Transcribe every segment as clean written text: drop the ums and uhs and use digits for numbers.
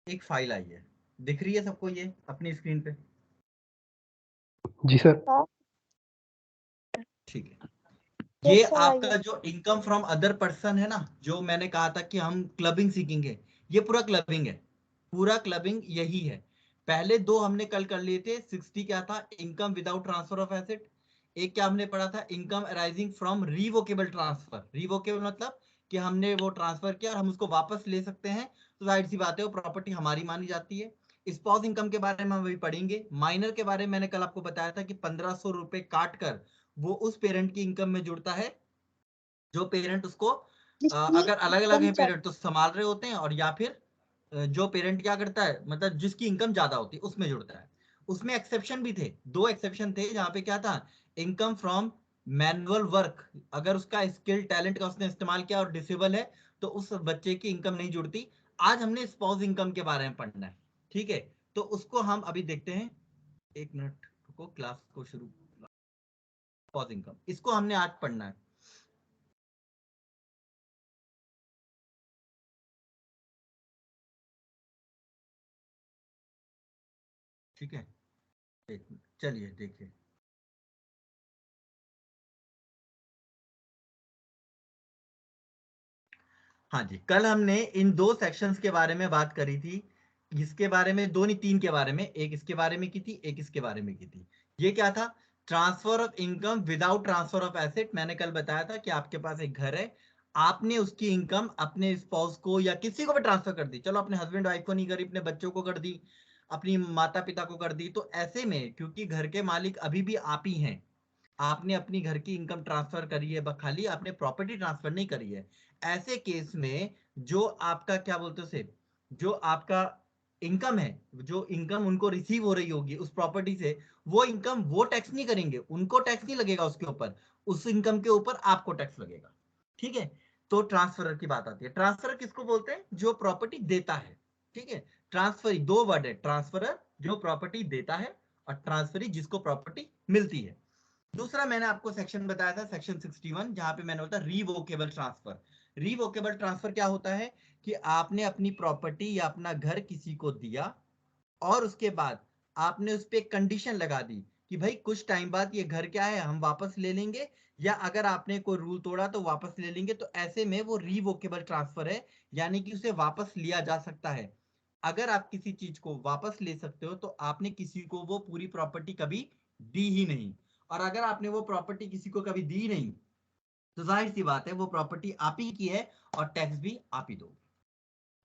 एक फाइल आई है, दिख रही है सबको ये अपनी स्क्रीन पे? जी सर। ठीक है, ये Yes, sir, आपका आइए। जो इनकम फ्रॉम अदर पर्सन है ना, जो मैंने कहा था कि हम क्लबिंग सीखेंगे, ये पूरा क्लबिंग है, पूरा क्लबिंग यही है। पहले दो हमने कल कर लिए थे। 60 क्या था? Income without transfer of asset. एक क्या हमने पढ़ा था? Income arising from revocable transfer. Revocable मतलब कि हमने वो ट्रांसफर किया और हम उसको वापस ले सकते हैं, तो जाहिर सी बात है वो प्रॉपर्टी हमारी मानी जाती है। स्पाउस इनकम के बारे में हम अभी पढ़ेंगे। माइनर के बारे में मैंने कल आपको बताया था कि 1500 रुपए काट कर वो उस पेरेंट की इनकम में जुड़ता है जो पेरेंट उसको जिसकी अगर अलग अलग इनकम है पेरेंट तो संभाल रहे होते हैं, और या फिर जो पेरेंट क्या करता है, मतलब जिसकी इनकम ज्यादा होती है उसमें जुड़ता है। उसमें एक्सेप्शन भी थे, दो एक्सेप्शन थे, जहां पे क्या था? इनकम फ्रॉम मैनुअल वर्क, अगर उसका स्किल टैलेंट का उसने इस्तेमाल किया और डिसेबल है तो उस बच्चे की इनकम नहीं जुड़ती। आज हमने स्पाउस इनकम के बारे में पढ़ना है, ठीक है? तो उसको हम अभी देखते हैं। एक मिनट रुको, क्लास को शुरू। स्पाउस इनकम, इसको हमने आज पढ़ना है। ठीक है, चलिए देखिए। हाँ जी, कल हमने इन दो सेक्शंस के बारे में बात करी थी। इसके बारे में दो नहीं, तीन के बारे में, एक इसके बारे में की थी, एक इसके बारे में की थी। ये क्या था? Transfer of income without transfer of asset. मैंने कल बताया था कि आपके पास एक घर है, आपने उसकी इनकम अपने स्पाउस को या किसी को भी ट्रांसफर कर दी। चलो अपने हस्बैंड वाइफ को नहीं करी, अपने बच्चों को कर दी, अपनी माता पिता को कर दी। तो ऐसे में क्योंकि घर के मालिक अभी भी आप ही हैं, आपने अपनी घर की इनकम ट्रांसफर करी है, खाली आपने प्रॉपर्टी ट्रांसफर नहीं करी है। ऐसे केस में जो आपका क्या बोलते हैं उसे, जो आपका इनकम है, जो इनकम उनको रिसीव हो रही होगी उस प्रॉपर्टी से, वो इनकम वो टैक्स नहीं करेंगे, उनको टैक्स नहीं लगेगा उसके ऊपर, उस इनकम के ऊपर आपको टैक्स लगेगा। ठीक है? तो ट्रांसफरर की बात आती है। ट्रांसफरर किसको बोलते हैं? जो प्रॉपर्टी देता है। ठीक है? ट्रांसफरी दो वर्ड है, ट्रांसफरर जो प्रॉपर्टी देता है, और ट्रांसफरी जिसको प्रॉपर्टी मिलती है। दूसरा मैंने आपको सेक्शन बताया था, सेक्शन 61, जहां पे मैंने बताया रिवोकेबल ट्रांसफर। रिवोकेबल ट्रांसफर क्या होता है कि आपने अपनी प्रॉपर्टी या अपना घर किसी को दिया, और उसके बाद आपने उस पर कंडीशन लगा दी कि भाई कुछ टाइम बाद ये घर क्या है, हम वापस ले लेंगे, या अगर आपने कोई रूल तोड़ा तो वापस ले लेंगे। तो ऐसे में वो रिवोकेबल ट्रांसफर है, यानी कि उसे वापस लिया जा सकता है। अगर आप किसी चीज को वापस ले सकते हो तो आपने किसी को वो पूरी प्रॉपर्टी कभी दी ही नहीं, और अगर आपने वो प्रॉपर्टी किसी को कभी दी नहीं तो जाहिर सी बात है वो प्रॉपर्टी आप ही की है, और टैक्स भी आप ही दोगे।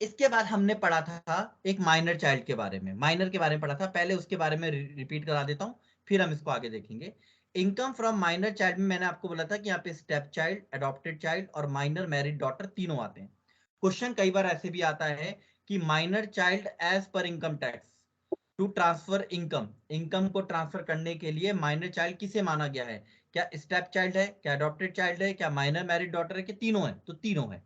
इसके बाद हमने पढ़ा था एक माइनर चाइल्ड के बारे में, माइनर के बारे में पढ़ा था, पहले उसके बारे में रिपीट करा देता हूं, फिर हम इसको आगे देखेंगे। इनकम फ्रॉम माइनर चाइल्ड में मैंने आपको बोला था कि यहाँ पे स्टेप चाइल्ड, अडॉप्टेड चाइल्ड और माइनर मैरिड डॉटर तीनों आते हैं। क्वेश्चन कई बार ऐसे भी आता है कि माइनर चाइल्ड एज पर income tax to transfer income, income को ट्रांसफर करने के लिए माइनर चाइल्ड किसे माना गया है? क्या स्टेप चाइल्ड है, क्या अडॉप्टेड चाइल्ड है, क्या माइनर मैरिड डॉटर है, कि तीनों है? तो तीनों है।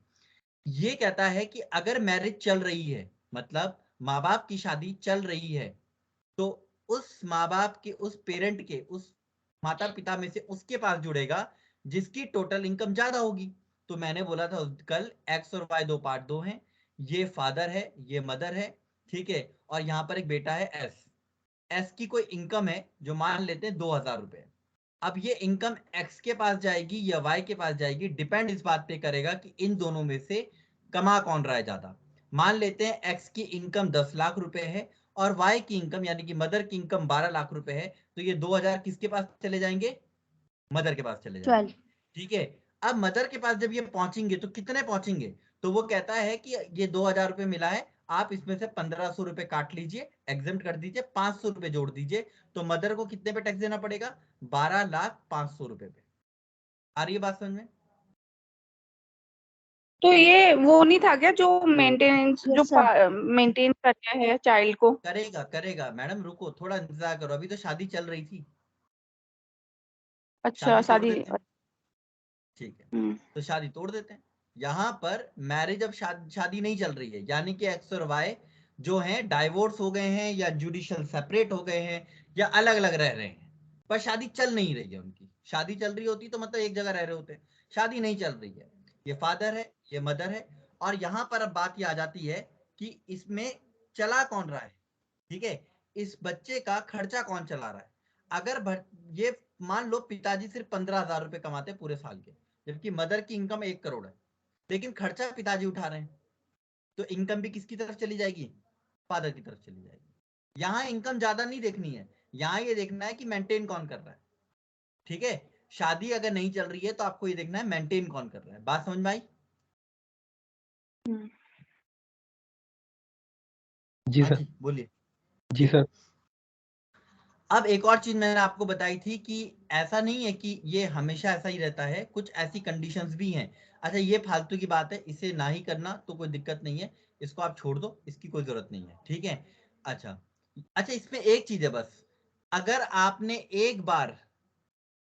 ये कहता है कि अगर मैरिज चल रही है, मतलब माँ बाप की शादी चल रही है, तो उस माँ बाप के, उस पेरेंट के, उस माता पिता में से उसके पास जुड़ेगा जिसकी टोटल इनकम ज्यादा होगी। तो मैंने बोला था कल, एक्स और वाई दो पार्ट दो हैं, ये फादर है, ये मदर है, ठीक है, और यहाँ पर एक बेटा है एस। एस की कोई इनकम है जो मान लेते हैं 2000 रुपए। अब ये इनकम एक्स के पास जाएगी या वाई के पास जाएगी, डिपेंड इस बात पे करेगा कि इन दोनों में से कमा कौन रहा है ज्यादा। मान लेते हैं एक्स की इनकम 10 लाख रुपए है और वाई की इनकम यानी कि मदर की इनकम 12 लाख रुपए है, तो ये 2000 किसके पास चले जाएंगे? मदर के पास चले जाएंगे। 12। ठीक है? अब मदर के पास जब ये पहुंचेंगे तो कितने पहुंचेंगे? तो वो कहता है कि ये 2000 रुपए मिला है, आप इसमें से 1500 रुपए काट लीजिए, एग्जेम्प्ट कर दीजिए, 500 रुपए जोड़ दीजिए। तो मदर को कितने पे टैक्स देना पड़ेगा? 12,500,000 पे। आ रही है बात समझ में? तो ये वो नहीं था क्या जो मेंटेनेंस Yes, जो sir. मेंटेन करता है चाइल्ड को? करेगा करेगा मैडम, रुको थोड़ा इंतजार करो, अभी तो शादी चल रही थी। अच्छा, शादी तोड़ शादी। देते हैं, ठीक है? हम्म। तो शादी तोड़ देते हैं। यहाँ पर मैरिज, अब शादी नहीं चल रही है, यानी कि एक्स और वाई जो हैं डाइवोर्स हो गए हैं, या जुडिशियल सेपरेट हो गए हैं, या अलग अलग रह रहे हैं, पर शादी चल नहीं रही है उनकी। शादी चल रही होती तो मतलब एक जगह रह रहे होते, शादी नहीं चल रही है। ये फादर है, ये मदर है, और यहाँ पर अब बात ये आ जाती है कि इसमें चला कौन रहा है, ठीक है, इस बच्चे का खर्चा कौन चला रहा है। अगर ये मान लो पिताजी सिर्फ 15,000 रुपए कमाते पूरे साल के, जबकि मदर की इनकम 1 करोड़ है, लेकिन खर्चा पिताजी उठा रहे हैं, तो इनकम भी किसकी तरफ चली जाएगी, फादर की तरफ चली जाएगी। यहाँ इनकम ज्यादा नहीं देखनी है, यहाँ ये देखना है कि मेंटेन कौन कर रहा है, ठीक है। शादी अगर नहीं चल रही है तो आपको ये देखना है मेंटेन कौन कर रहा है। बात समझ में आई? जी हाँ सर। जी बोलिए। जी ठीक है, सर। अब एक और चीज मैंने आपको बताई थी कि ऐसा नहीं है कि ये हमेशा ऐसा ही रहता है, कुछ ऐसी कंडीशंस भी हैं। अच्छा ये फालतू की बात है, इसे ना ही करना तो कोई दिक्कत नहीं है, इसको आप छोड़ दो, इसकी कोई जरूरत नहीं है, ठीक है। अच्छा अच्छा, इसमें एक चीज है बस, अगर आपने एक बार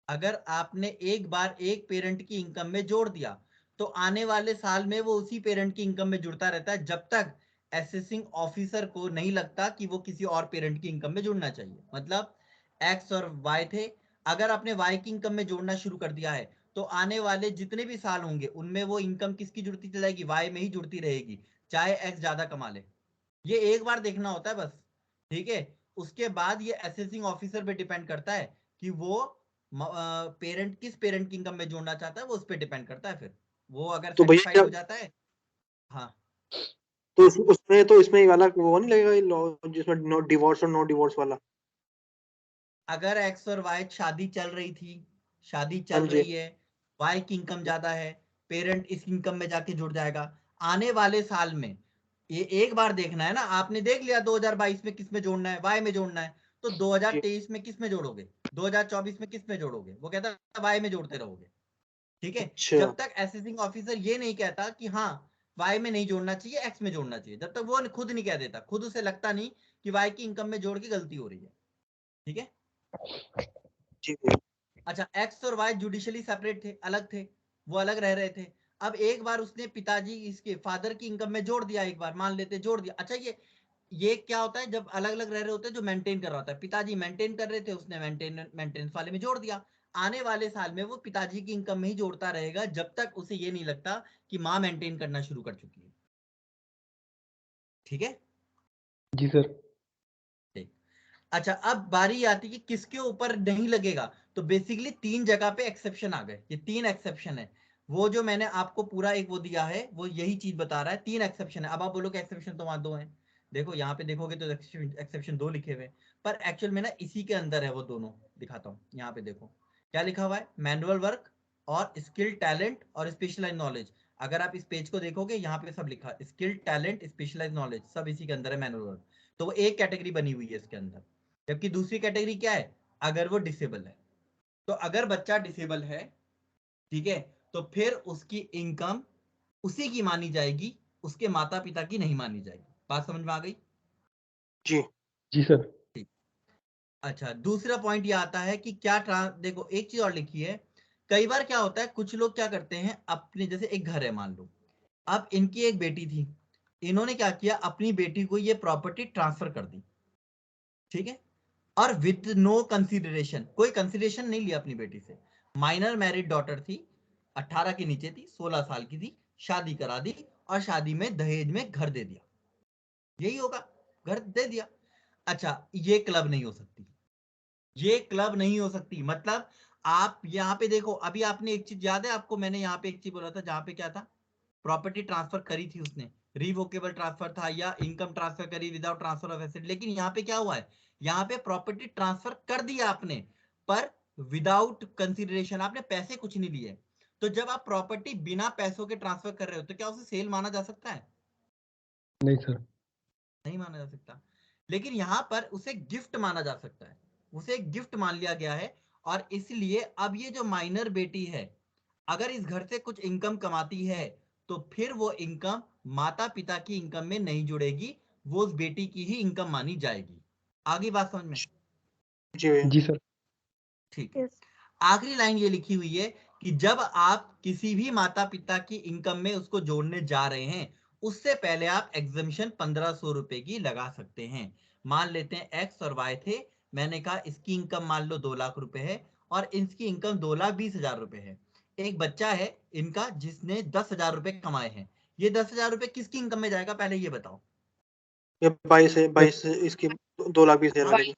अगर आपने एक बार एक पेरेंट की इनकम में जोड़ दिया, तो आने वाले साल में वो उसी पेरेंट की इनकम में जुड़ता रहता है, जब तक असेसिंग ऑफिसर को नहीं लगता कि वो किसी और पेरेंट की इनकम में जुड़ना चाहिए। मतलब एक्स और वाई थे, अगर आपने वाई की इनकम में जोड़ना शुरू कर दिया है, तो आने वाले जितने भी साल होंगे उनमें वो इनकम किसकी जुड़ती चली जाएगी, वाई में ही जुड़ती रहेगी, चाहे एक्स ज्यादा कमा ले। ये एक बार देखना होता है बस, ठीक है। उसके बाद ये असेसिंग ऑफिसर पे डिपेंड करता है कि वो पेरेंट किस पेरेंट की इनकम में जोड़ना चाहता है, वो उस पर डिपेंड करता है। फिर वो अगर तो भैया सेटिस्फाइड हो जाता है, हाँ। तो उसमें तो इसमें ये वाला वो नहीं लगेगा, ये law जिसमें नो डिवोर्स और नो डिवोर्स वाला? अगर एक्स और वाई शादी चल रही थी, शादी हाँ चल जी। रही है, वाई की इनकम ज्यादा है, पेरेंट इस इनकम में जाके जुड़ जाएगा। आने वाले साल में ये एक बार देखना है ना, आपने देख लिया 2022 में किस में जोड़ना है, वाई में जोड़ना है, तो जी 2023 में किस में जोड़ोगे, 2024 में किस में जोड़ोगे, वो कहता है वाई में जोड़ते रहोगे, ठीक है। अच्छा। जब तक असेसिंग ऑफिसर ये नहीं कहता कि हाँ वाई में नहीं जोड़ना चाहिए, एक्स में जोड़ना चाहिए, जब तक वो खुद नहीं कह देता, खुद उसे लगता नहीं कि वाई की इनकम में जोड़ के गलती हो रही है, ठीक है। जी भैया। अच्छा एक्स और वाई जुडिशियली सेपरेट थे, अलग थे, वो अलग रह रहे थे। अब एक बार उसने पिताजी इसके फादर की इनकम में जोड़ दिया, एक बार मान लेते जोड़ दिया। अच्छा ये क्या होता है जब अलग अलग रह रहे होते हैं, जो मेंटेन कर रहा होता है, पिताजी मेंटेन कर रहे थे, उसने मेंटेनेंस वाले में जोड़ दिया। आने वाले साल में वो पिताजी की इनकम में ही जोड़ता रहेगा, जब तक उसे ये नहीं लगता कि माँ मेंटेन करना शुरू कर चुकी है, ठीक है। जी सर। ठीक। अच्छा अब बारी आती है कि किसके ऊपर नहीं लगेगा, तो बेसिकली 3 जगह पे एक्सेप्शन आ गए, ये 3 एक्सेप्शन है। वो जो मैंने आपको पूरा एक वो दिया है, वो यही चीज बता रहा है, 3 एक्सेप्शन है। अब आप बोलोगे एक्सेप्शन तो वहां 2 है, देखो यहाँ पे देखोगे तो एक्सेप्शन 2 लिखे हुए, पर एक्चुअल में ना इसी के अंदर है वो दोनों, दिखाता हूँ। यहाँ पे देखो क्या लिखा हुआ है, मैनुअल वर्क और स्किल टैलेंट और स्पेशलाइज नॉलेज। अगर आप इस पेज को देखोगे, यहाँ पे सब लिखा, स्किल टैलेंट स्पेशलाइज नॉलेज, सब इसी के अंदर है, मैनुअल वर्क। तो वो एक कैटेगरी बनी हुई है इसके अंदर। जबकि दूसरी कैटेगरी क्या है, अगर वो डिसेबल है, तो अगर बच्चा डिसेबल है, ठीक है, तो फिर उसकी इनकम उसी की मानी जाएगी, उसके माता पिता की नहीं मानी जाएगी। बात समझ में आ गई? जी जी सर। ठीक। अच्छा दूसरा पॉइंट ये आता है कि क्या देखो एक चीज और लिखी है, कई बार क्या होता है, कुछ लोग क्या करते हैं अपने, जैसे एक घर है मान लो, अब इनकी एक बेटी थी, इन्होंने क्या किया, अपनी बेटी को ये प्रॉपर्टी ट्रांसफर कर दी, ठीक है, और विद नो कंसिडरेशन, कोई कंसिडरेशन नहीं लिया अपनी बेटी से। माइनर मैरिड डॉटर थी, 18 के नीचे थी, 16 साल की थी, शादी करा दी, और शादी में दहेज में घर दे दिया, यही होगा, घर दे दिया। अच्छा ये क्लब नहीं हो सकती, ये क्लब नहीं हो सकती। मतलब आप यहाँ पे देखो, अभी आपने एक चीज याद है आपको, मैंने यहाँ पे एक चीज बोला था, जहां पे क्या था, प्रॉपर्टी ट्रांसफर करी थी उसने, रिवोकेबल ट्रांसफर था या इनकम ट्रांसफर करी विदाउट ट्रांसफर ऑफ एसेट। लेकिन यहाँ पे क्या हुआ है, यहाँ पे प्रॉपर्टी ट्रांसफर कर दिया आपने, पर विदाउट कंसिडरेशन, आपने पैसे कुछ नहीं लिए। तो जब आप प्रॉपर्टी बिना पैसों के ट्रांसफर कर रहे हो, तो क्या उसे सेल माना जा सकता है? नहीं सर। नहीं माना जा सकता। लेकिन यहाँ पर उसे गिफ्ट माना जा सकता है, उसे गिफ्ट मान लिया गया है। और इसलिए अब ये जो माइनर बेटी है, अगर इस घर से कुछ इनकम कमाती है, तो फिर वो इनकम माता पिता की इनकम में नहीं जुड़ेगी, वो उस बेटी की ही इनकम मानी जाएगी। आगे बात समझ में? जी भैया। जी सर। ठीक है। आखिरी लाइन ये लिखी हुई है कि जब आप किसी भी माता पिता की इनकम में उसको जोड़ने जा रहे हैं, उससे पहले आप एग्जम्पशन 1500 रुपए की लगा सकते हैं। मान लेते हैं एक्स और वाई थे, मैंने कहा इसकी इनकम मान लो 2 लाख रुपए है, और इसकी इनकम 2,20,000 रुपए है। एक बच्चा है इनका जिसने 10,000 रुपए कमाए हैं, ये 10,000 रुपए किसकी इनकम में जाएगा, पहले ये बताओ। ये 22 इसकी 2,20,000 वाले की।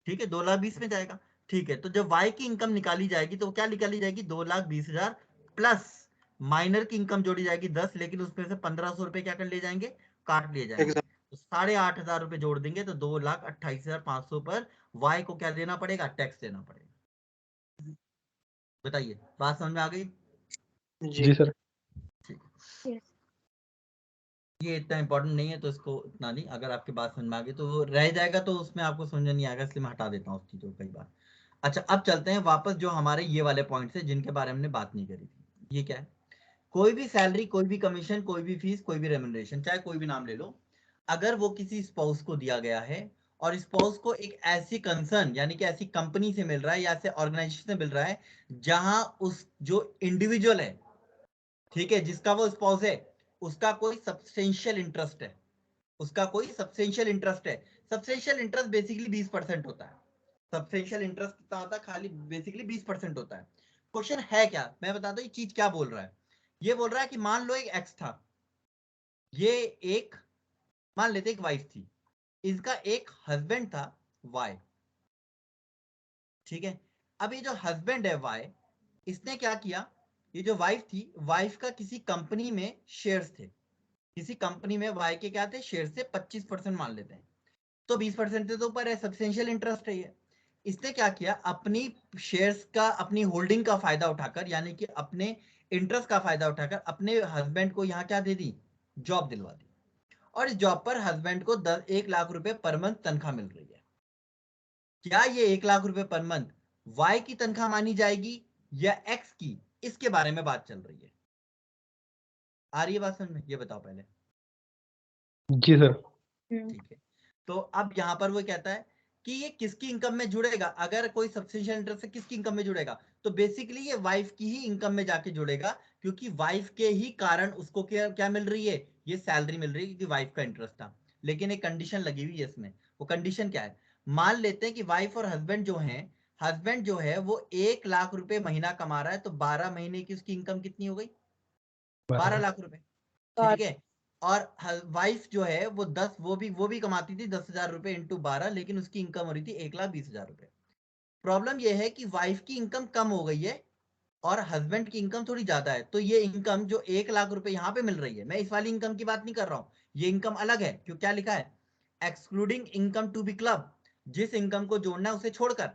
ठीक है, 2,20,000 में जाएगा। ठीक है, तो जब वाई की इनकम निकाली जाएगी तो क्या निकाली जाएगी, 2,20,000 प्लस माइनर की इनकम जोड़ी जाएगी 10, लेकिन उसमें से 1,500 रुपए क्या कर लिए जाएंगे, काट लिए जाएंगे। Exact. तो 8,500 रुपए जोड़ देंगे तो 2,28,500 पर वाई को क्या देना पड़ेगा, टैक्स देना पड़ेगा। बताइए, बात समझ में आ गई? जी जी सर। ठीक, ये इतना इंपॉर्टेंट नहीं है तो इसको इतना नहीं, अगर आपकी बात समझ में आ गई तो वो रह जाएगा, तो उसमें आपको समझ नहीं आएगा, इसलिए मैं हटा देता हूँ उस चीज़ को कई बार। अच्छा, अब चलते हैं वापस जो हमारे ये वाले पॉइंट्स है जिनके बारे में हमने बात नहीं करी थी। ये क्या है, कोई भी सैलरी, कोई भी कमीशन, कोई भी फीस, कोई भी रेम्युनरेशन, चाहे कोई भी नाम ले लो, अगर वो किसी स्पाउस को दिया गया है और स्पाउस को एक ऐसी कंसर्न यानी कि ऐसी कंपनी से मिल रहा है या ऐसे ऑर्गेनाइजेशन से मिल रहा है जहां उस जो इंडिविजुअल है, ठीक है, जिसका वो स्पाउस है, उसका कोई सब्सटेंशियल इंटरेस्ट है, उसका कोई सब्सटेंशियल इंटरेस्ट है। सब्सटेंशियल इंटरेस्ट बेसिकली 20% होता है। सब्सटेंशियल इंटरेस्ट कितना होता है, खाली बेसिकली 20% होता है। क्वेश्चन है क्या, मैं बताता हूँ ये चीज क्या बोल रहा है। ये बोल रहा है कि मान लो एक एक्स था, ये एक, मान लेते एक वाइफ थी, इसका एक हस्बैंड था वाई, ठीक है। अब ये जो हस्बैंड है वाई, इसने क्या किया, ये जो वाइफ थी, वाइफ का किसी कंपनी में शेयर्स थे, किसी कंपनी में वाई के क्या थे, शेयर्स थे, 25% मान लेते हैं, तो 20% से तो ऊपर है, सब्सटेंशियल इंटरेस्ट है ये। इसने क्या किया, अपनी शेयर्स का, अपनी होल्डिंग का फायदा उठाकर, यानी कि अपने इंटरेस्ट का फायदा उठाकर अपने हस्बैंड को यहाँ क्या दे दी, जॉब दिलवा दी, और इस जॉब पर हस्बैंड को 1 लाख रुपए पर मंथ तनख्वाह मिल रही है। क्या ये 1 लाख रुपए पर मंथ वाई की तनख्वाह मानी जाएगी या एक्स की, इसके बारे में बात चल रही है। आ रही है बात समझ में, ये बताओ पहले। जी सर। ठीक है, तो अब यहाँ पर वो कहता है कि ये किसकी इनकम में जुड़ेगा, अगर कोई सब्सटेंशियल इंटरेस्ट है किसकी इनकम में जुड़ेगा, तो बेसिकली ये वाइफ की ही इनकम में जाके जुड़ेगा, क्योंकि वाइफ के ही कारण उसको क्या मिल रही है, ये सैलरी मिल रही है, क्योंकि वाइफ का इंटरेस्ट था। लेकिन एक कंडीशन लगी हुई है इसमें, वो कंडीशन क्या है, मान लेते हैं कि वाइफ और हस्बैंड जो है, हस्बैंड जो है वो 1 लाख रुपए महीना कमा रहा है, तो 12 महीने की उसकी इनकम कितनी हो गई, 12 लाख रुपए, ठीक है। और वाइफ जो है वो 10, वो भी कमाती थी 10,000 रुपए इंटू 12, लेकिन उसकी इनकम हो रही थी 1,20,000 रुपए। प्रॉब्लम ये है कि वाइफ की इनकम कम हो गई है और हस्बैंड की इनकम थोड़ी ज्यादा है, तो ये इनकम जो 1 लाख रुपए यहाँ पे मिल रही है, मैं इस वाली इनकम की बात नहीं कर रहा हूँ, ये इनकम अलग है, क्यों, क्या लिखा है, excluding income to be club, जिस इनकम को जोड़ना है उसे छोड़कर।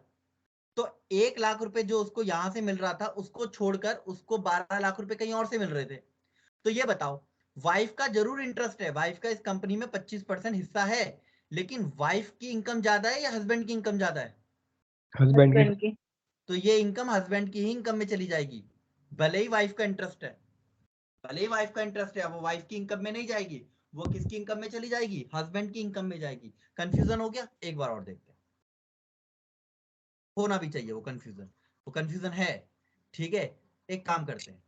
तो 1 लाख रुपए जो उसको यहां से मिल रहा था, उसको छोड़कर उसको 12 लाख रुपए कहीं और से मिल रहे थे। तो ये बताओ, वाइफ का जरूर इंटरेस्ट है, वाइफ का इस कंपनी में 25% हिस्सा है, लेकिन वाइफ की इनकम ज्यादा है या हस्बैंड की इनकम ज्यादा है, हस्बैंड की। तो ये इनकम हस्बैंड की ही इनकम में चली जाएगी, भले ही वाइफ का इंटरेस्ट है, भले ही वाइफ का इंटरेस्ट है, वो वाइफ की इनकम में नहीं जाएगी, वो किसकी इनकम में चली जाएगी, हस्बैंड की इनकम में जाएगी। कंफ्यूजन हो गया, एक बार और देखते हैं, होना भी चाहिए वो कंफ्यूजन है, ठीक है। एक काम करते हैं,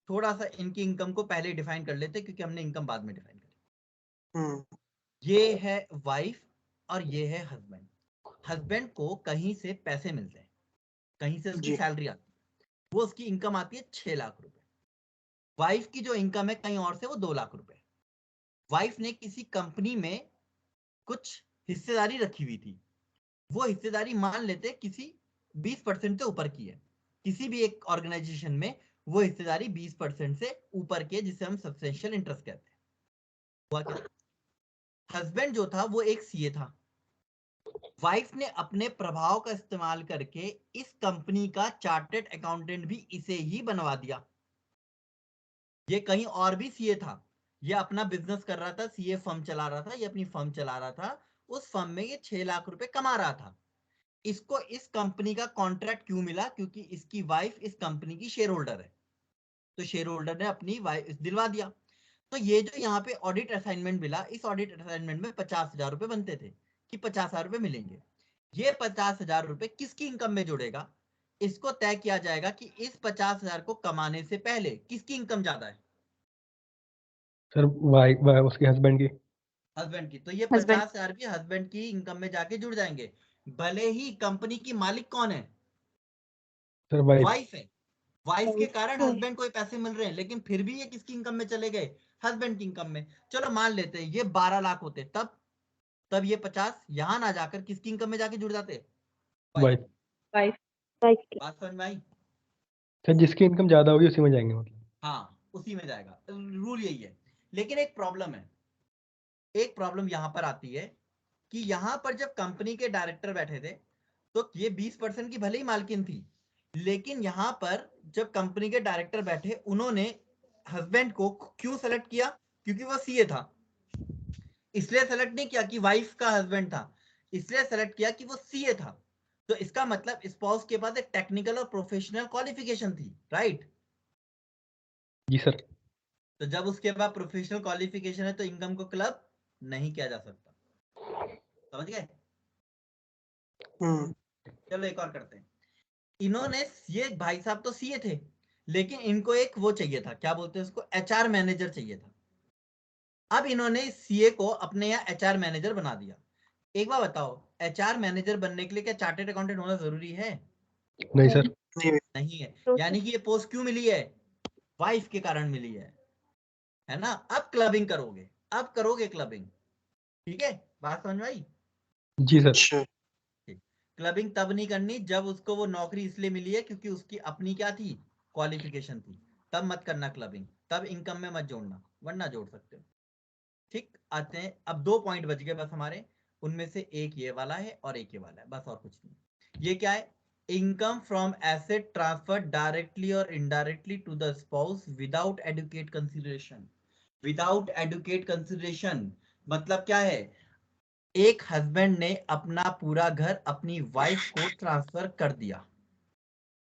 थोड़ा सा इनकी इनकम को पहले डिफाइन कर लेते हैं, क्योंकि हमने इनकम बाद में डिफाइन करी। ये है वाइफ और ये है हस्बैंड। हस्बैंड को कहीं से पैसे मिलते हैं, कहीं से उसकी जी सैलरी आती है, वो उसकी इनकम आती है 6 लाख रुपए। वाइफ की जो इनकम है कहीं और से, वो 2 लाख रुपए। वाइफ ने किसी कंपनी में कुछ हिस्सेदारी रखी हुई थी, वो हिस्सेदारी मान लेते किसी 20% से ऊपर की है, किसी भी एक ऑर्गेनाइजेशन में वो हिस्सेदारी 20% से ऊपर की है, जिसे हम सब्सटेंशियल इंटरेस्ट कहते हैं। हुआ क्या, हस्बैंड जो था वो एक सीए था, वाइफ ने अपने प्रभाव का इस्तेमाल करके इस कंपनी का चार्टर्ड अकाउंटेंट भी इसे ही बनवा दिया। ये कहीं और भी सीए था, ये अपना बिजनेस कर रहा था, सीए फर्म चला रहा था, ये अपनी फर्म चला रहा था, उस फर्म में ये 6 लाख रुपए कमा रहा था। इसको इस कंपनी का कॉन्ट्रैक्ट क्यों मिला, क्योंकि इसकी वाइफ इस कंपनी की शेयर होल्डर है, तो शेयर होल्डर ने अपनी वाइफ दिलवा दिया। तो ये जो यहाँ पे ऑडिट असाइनमेंट मिला, इस ऑडिट असाइनमेंट में 50,000 रुपए बनते थे कि 50,000 रुपए मिलेंगे। ये 50,000 रुपए किसकी इनकम में जुड़ेगा, इसको तय किया जाएगा कि इस 50,000 को कमाने से पहले किसकी इनकम ज्यादा है, सर उसके हस्बैंड की। हस्बैंड की। तो ये हस्बैंड 50,000 भी हस्बैंड की इनकम में जाके जुड़ जाएंगे, भले ही कंपनी की मालिक कौन है, सर वाइफ। वाइफ है। वाइफ के कारण हस्बैंड को पैसे मिल रहे हैं, लेकिन फिर भी ये किसकी इनकम में चले गए, हस्बैंड की इनकम में। चलो मान लेते हैं ये 12 लाख होते, तब ये 50 यहां ना जाकर किसकी इनकम में जाके जुड़ जाते? वाइफ। वाइफ। बात समझ में आई? सर जिसकी इनकम ज्यादा होगी उसी में जाएंगे मतलब। हाँ उसी में जाएगा, रूल यही है। लेकिन एक प्रॉब्लम यहां पर आती है कि यहां पर जब कंपनी के डायरेक्टर बैठे थे तो ये 20% की भले ही मालकिन थी, लेकिन यहां पर जब कंपनी के डायरेक्टर बैठे उन्होंने हस्बैंड को क्यों सेलेक्ट किया? क्योंकि वो सीए था। इसलिए सेलेक्ट नहीं किया कि वाइफ का हस्बैंड था, इसलिए सेलेक्ट किया कि वो सीए था। तो इसका मतलब स्पाउस के पास एक टेक्निकल और प्रोफेशनल क्वालिफिकेशन थी, राइट? जी सर। तो जब उसके बाद प्रोफेशनल क्वालिफिकेशन है तो इनकम को क्लब नहीं किया जा सकता। समझ गए? चलो एक और करते हैं। इन्होंने, ये भाई साहब तो सीए थे, लेकिन इनको एक वो चाहिए था, क्या बोलते हैं उसको, एचआर मैनेजर चाहिए था। अब इन्होंने सीए को अपने यहाँ एचआर मैनेजर बना दिया। एक बार बताओ, एचआर मैनेजर बनने के लिए क्या चार्टर्ड अकाउंटेंट होना जरूरी है? नहीं सर। नहीं है। यानी कि ये पोस्ट क्यों मिली है? वाइफ के कारण मिली है ना? अब क्लबिंग करोगे, अब करोगे क्लबिंग, ठीक है? बात समझ में आई? जी सर। क्लबिंग तब नहीं करनी जब उसको वो नौकरी इसलिए मिली है क्योंकि उसकी अपनी क्या थी, क्वालिफिकेशन थी, तब मत करना क्लबिंग, तब इनकम में मत जोड़ना, वरना जोड़ सकते हो। ठीक, आते हैं अब 2 पॉइंट बच गए बस हमारे, उनमें से एक ये वाला है और एक ये वाला है, बस और कुछ नहीं। ये क्या है? Income from asset transfer directly और indirectly to the spouse without adequate consideration. Without adequate consideration मतलब क्या है? एक हस्बैंड ने अपना पूरा घर अपनी वाइफ को ट्रांसफर कर दिया,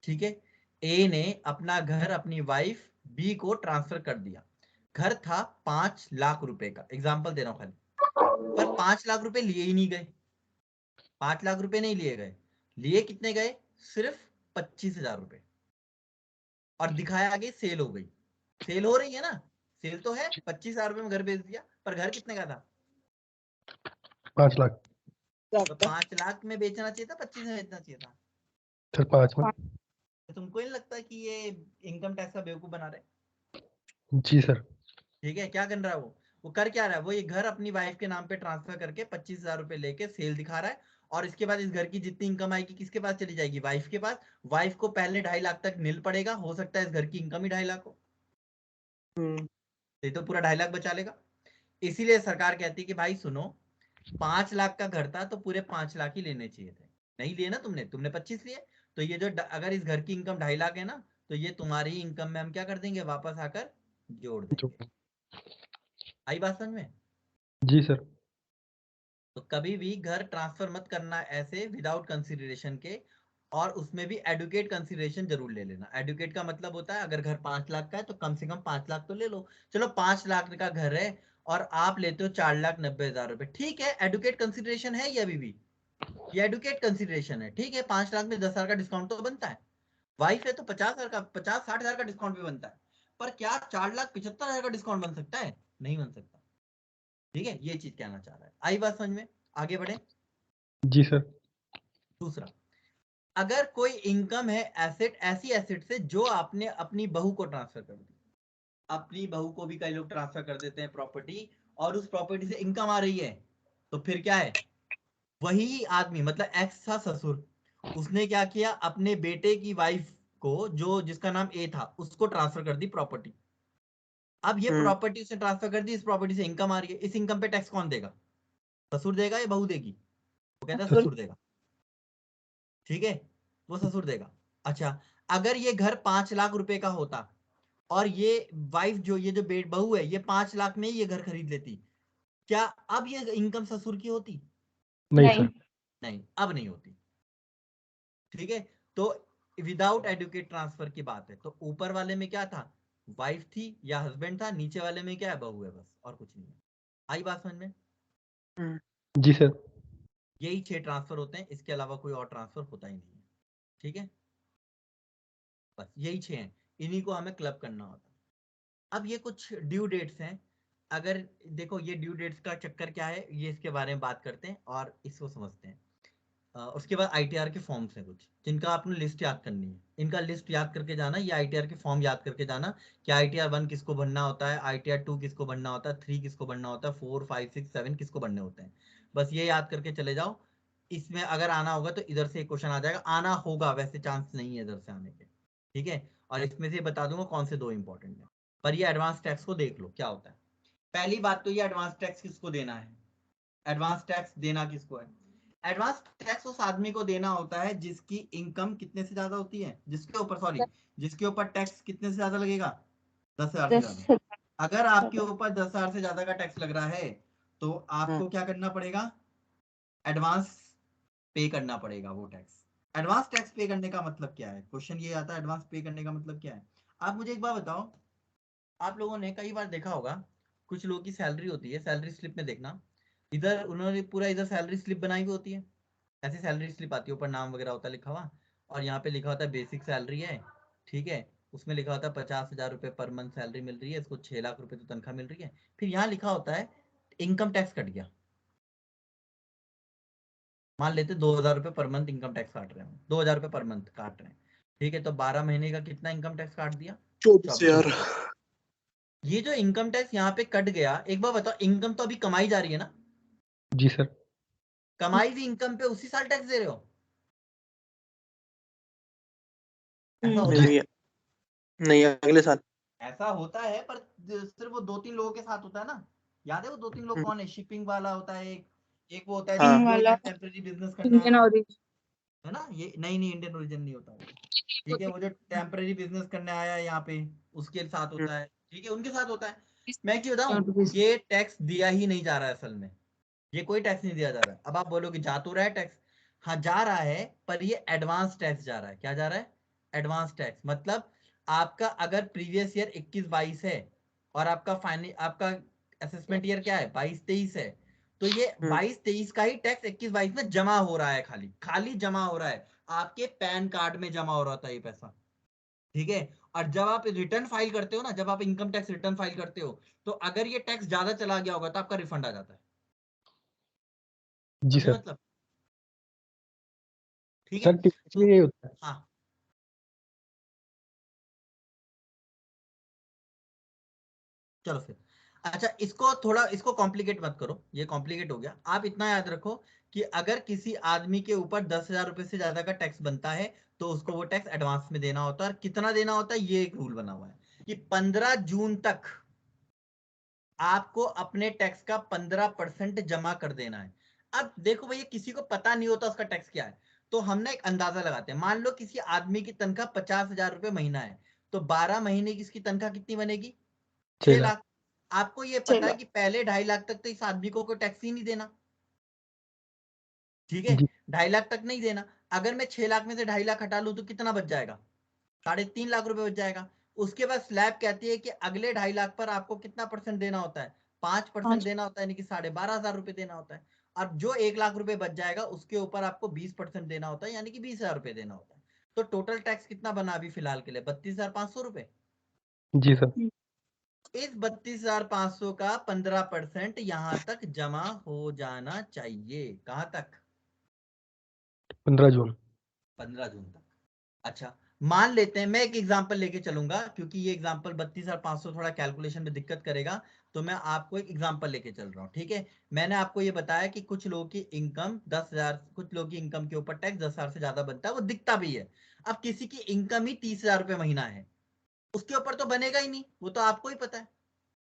ठीक है? ए ने अपना घर अपनी वाइफ बी को ट्रांसफर कर दिया। घर था 5 लाख रुपए का, एग्जांपल दे रहा हूं खाली, पर 5 लाख रुपए लिए ही नहीं गए। 5 लाख रुपए नहीं लिए गए, लिए कितने गए? सिर्फ 25,000 रुपए। और दिखाया आगे सेल हो गई। सेल हो रही है ना, सेल तो है, 25,000 रुपए में घर बेच दिया, पर घर कितने का था? 5 लाख। तो 5 लाख में बेचना चाहिए था, 25 में बेचना चाहिए था? सर 5 में। तो तुमको नहीं लगता कि ये इनकम टैक्स का बेवकूफ बना रहे? जी सर। ठीक है, क्या कर रहा है वो कर क्या रहा है? वो ये घर अपनी वाइफ के नाम पे ट्रांसफर करके 25,000 रुपए लेके सेल दिखा रहा है, और इसके बाद इस घर की जितनी इनकम आएगी किसके पास चली जाएगी? वाइफ के पास। वाइफ को पहले 2.5 लाख तक नील पड़ेगा, हो सकता है इस घर की इनकम ही 2.5 लाख हो, ये तो पूरा 2.5 लाख बचा लेगा। इसीलिए सरकार कहती है कि भाई सुनो, 5 लाख का घर था तो पूरे 5 लाख ही लेने चाहिए थे, नहीं लिए ना तुमने 25 लिए। तो ये जो अगर इस घर की इनकम 2.5 लाख है ना, तो ये तुम्हारी इनकम में हम क्या कर देंगे, वापस आकर जोड़ देंगे। आई बात समझ में? जी सर। तो कभी भी घर ट्रांसफर मत करना ऐसे विदाउट कंसिडरेशन के, और उसमें भी एडुकेट कंसिडरेशन जरूर ले लेना। एडुकेट का मतलब होता है अगर घर 5 लाख का है तो कम से कम 5 लाख तो ले लो। चलो 5 लाख का घर है और आप लेते हो 4,90,000 रुपए, ठीक है, एडुकेट कंसिडरेशन है ये, अभी भी ये एडुकेट कंसिडरेशन है, ठीक है। 5 लाख में 10,000 का डिस्काउंट तो बनता है। वाइफ है तो 50,000 का, 50-60,000 का डिस्काउंट भी बनता है। पर क्या 4,75,000 का डिस्काउंट बन सकता है? नहीं बन सकता। ठीक है, ये चीज कहना चाह रहा है। आई बात समझ में? आगे बढ़े। जी सर। दूसरा, अगर कोई इनकम है एसेट, ऐसी एसेट से जो आपने अपनी बहू को ट्रांसफर कर दी। अपनी बहू को भी कई लोग ट्रांसफर कर देते हैं प्रॉपर्टी, और उस प्रॉपर्टी से इनकम आ रही है, तो फिर क्या है? वही आदमी मतलब एक्स था ससुर, उसने क्या किया, अपने बेटे की वाइफ को, जो जिसका नाम ए था, उसको ट्रांसफर कर दी प्रॉपर्टी। अब ये प्रॉपर्टी उसने ट्रांसफर कर दी, इस प्रॉपर्टी से इनकम आ रही है, इस इनकम पे टैक्स कौन देगा? ससुर देगा या बहू देगी? वो कहता है ससुर देगा, ठीक है, वो ससुर देगा। अच्छा, अगर ये घर 5 लाख रुपए का होता और ये वाइफ जो, ये जो बहू है, ये 5 लाख में ये घर खरीद लेती, क्या अब ये इनकम ससुर की होती? नहीं सर। नहीं, अब नहीं होती। ठीक है, तो विदाउट एडुकेट ट्रांसफर की बात है। तो ऊपर वाले में क्या था, वाइफ थी या हस्बैंड था, नीचे वाले में क्या है, बहू है, बस और कुछ नहीं है। आई बात समझ में? जी सर। यही 6 ट्रांसफर होते हैं, इसके अलावा कोई और ट्रांसफर होता ही नहीं है। ठीक है, बस यही 6 हैं, इन्हीं को हमें क्लब करना होता है। अब ये कुछ ड्यू डेट्स हैं। अगर देखो, ये ड्यू डेट्स का चक्कर क्या है, ये इसके बारे में बात करते हैं और इसको समझते हैं। उसके बाद आईटीआर के फॉर्म्स हैं कुछ जिनका आपने लिस्ट याद करनी है। इनका लिस्ट याद करके जाना, ये आईटीआर के फॉर्म याद करके जाना कि आईटीआर 1 किसको भरना होता है, आईटीआर 2 किसको भरना होता है, 3 किसको भरना होता है, 4 5 6 7 किसको भरने होते हैं। बस ये याद करके चले जाओ। इसमें अगर आना होगा तो इधर से एक क्वेश्चन आ जाएगा, आना होगा, वैसे चांस नहीं है इधर से आने के, ठीक है। और इसमें से बता दूंगा कौन से 2 इंपॉर्टेंट है। पर ये एडवांस टैक्स को देख लो क्या होता है। पहली बात तो ये एडवांस टैक्स किसको देना है, एडवांस टैक्स देना किसको है। एडवांस टैक्स उस आदमी को देना होता है जिसकी इनकम कितने से ज्यादा होती है, जिसके ऊपर सॉरी जिसके ऊपर टैक्स कितने से ज्यादा लगेगा, 10,000 से ज्यादा। अगर आपके ऊपर 10,000 से ज्यादा का टैक्स लग रहा है तो आपको क्या करना पड़ेगा, एडवांस पे करना पड़ेगा वो टैक्स। एडवांस टैक्स पे करने का मतलब क्या है, क्वेश्चन ये आता है एडवांस पे करने का मतलब क्या है। आप मुझे एक बात बताओ, आप लोगों ने कई बार देखा होगा कुछ लोगों की सैलरी होती है, सैलरी स्लिप में देखना, इधर उन्होंने पूरा इधर सैलरी स्लिप बनाई हुई होती है, ऐसी सैलरी स्लिप आती है, ऊपर नाम वगैरह होता है लिखा हुआ, और यहाँ पे लिखा होता है बेसिक सैलरी है, ठीक है। उसमें लिखा होता है 50,000 रुपये पर मंथ सैलरी मिल रही है, इसको 6 लाख रुपए तो तनख्वाह मिल रही है। फिर यहाँ लिखा होता है इनकम टैक्स कट गया, मान लेते 2,000 रुपये पर मंथ इनकम टैक्स काट रहे हैं, 2,000 रुपये पर मंथ काट रहे हैं, ठीक है। तो 12 महीने का कितना इनकम टैक्स काट दिया, 24,000। ये जो इनकम टैक्स यहाँ पे कट गया, एक बार बताओ, इनकम तो अभी कमाई जा रही है ना, जी सर। कमाई हुई इनकम पे उसी साल टैक्स दे रहे हो, ऐसा होता है, नहीं नहीं, अगले साल। ऐसा होता है, पर सिर्फ वो 2-3 लोगों के साथ होता है ना। याद है वो 2-3 लोग कौन है, शिपिंग वाला होता है एक वो होता है हाँ। जो टेम्परेरी बिजनेस करना इंडियन ओरिजिन है ना, ये नहीं इंडियन ओरिजिन नहीं होता, ठीक है। वो जो टेम्परेरी बिजनेस करने आया है यहाँ पे उसके साथ होता है, ठीक है, उनके साथ होता है। मैं क्यों बताऊं, ये टैक्स दिया ही नहीं जा रहा है असल में, ये कोई टैक्स नहीं दिया जा रहा है। अब आप बोलोगे जा तो रहा है टैक्स, हाँ जा रहा है, पर ये एडवांस टैक्स जा रहा है। क्या जा रहा है, एडवांस टैक्स। मतलब आपका अगर प्रीवियस ईयर 21-22 है और आपका असेसमेंट ईयर क्या है 22-23 है, तो ये 22-23 का ही टैक्स 21-22 में जमा हो रहा है, खाली जमा हो रहा है, आपके पैन कार्ड में जमा हो रहा था ये पैसा, ठीक है। और जब आप रिटर्न फाइल करते हो ना, जब आप इनकम टैक्स रिटर्न फाइल करते हो, तो अगर ये टैक्स ज्यादा चला गया होगा तो आपका रिफंड आ जाता है। जी समझे सर। मतलब, ठीक है। सर टिपिकली तो यही होता है। हाँ, चलो फिर, अच्छा इसको कॉम्प्लिकेट मत करो, ये कॉम्प्लिकेट हो गया। आप इतना याद रखो कि अगर किसी आदमी के ऊपर 10,000 रुपए से ज्यादा का टैक्स बनता है तो उसको वो टैक्स एडवांस में देना होता है। और कितना देना होता है, ये एक रूल बना हुआ है कि 15 जून तक आपको अपने टैक्स का 15% जमा कर देना है। अब देखो भैया, किसी को पता नहीं होता उसका टैक्स क्या है, तो हम ना एक अंदाजा लगाते हैं। मान लो किसी आदमी की तनख्वाह 50,000 रुपए महीना है, तो 12 महीने की इसकी तनख्वाह कितनी बनेगी, 6 6 लाख। लाख। आपको ये पता है कि पहले 2.5 लाख तक तो इस आदमी को कोई टैक्स ही नहीं देना, ठीक है, जी 2.5 लाख तक नहीं देना। अगर मैं 6 लाख में से 2.5 लाख हटा लूं तो कितना बच जाएगा, 3.5 लाख रुपए बच जाएगा। उसके बाद स्लैब कहती है कि अगले 2.5 लाख पर आपको कितना परसेंट देना होता है, 5% देना होता है, यानी कि 12,500 रुपए देना होता है। और जो 1 लाख रुपए बच जाएगा उसके ऊपर आपको 20% देना होता है, यानी कि 20,000 रुपए देना होता है। तो टोटल टैक्स कितना बना अभी फिलहाल के लिए, 32,500 रुपए। जी सर। इस 32,500 का 15% यहां तक जमा हो जाना चाहिए, कहां तक, 15 जून। 15 जून तक। अच्छा, मान लेते हैं, मैं एक एग्जांपल लेके चलूंगा क्योंकि ये एग्जांपल 32,500 थोड़ा कैलकुलेशन में दिक्कत करेगा, तो मैं आपको एक एग्जांपल लेके चल रहा हूँ, ठीक है। मैंने आपको ये बताया कि कुछ लोगों की इनकम 10,000, कुछ लोगों की इनकम के ऊपर टैक्स 10,000 से ज्यादा बनता है, वो दिखता भी है। अब किसी की इनकम ही 30,000 रुपये महीना है, उसके ऊपर तो बनेगा ही नहीं, वो तो आपको ही पता है,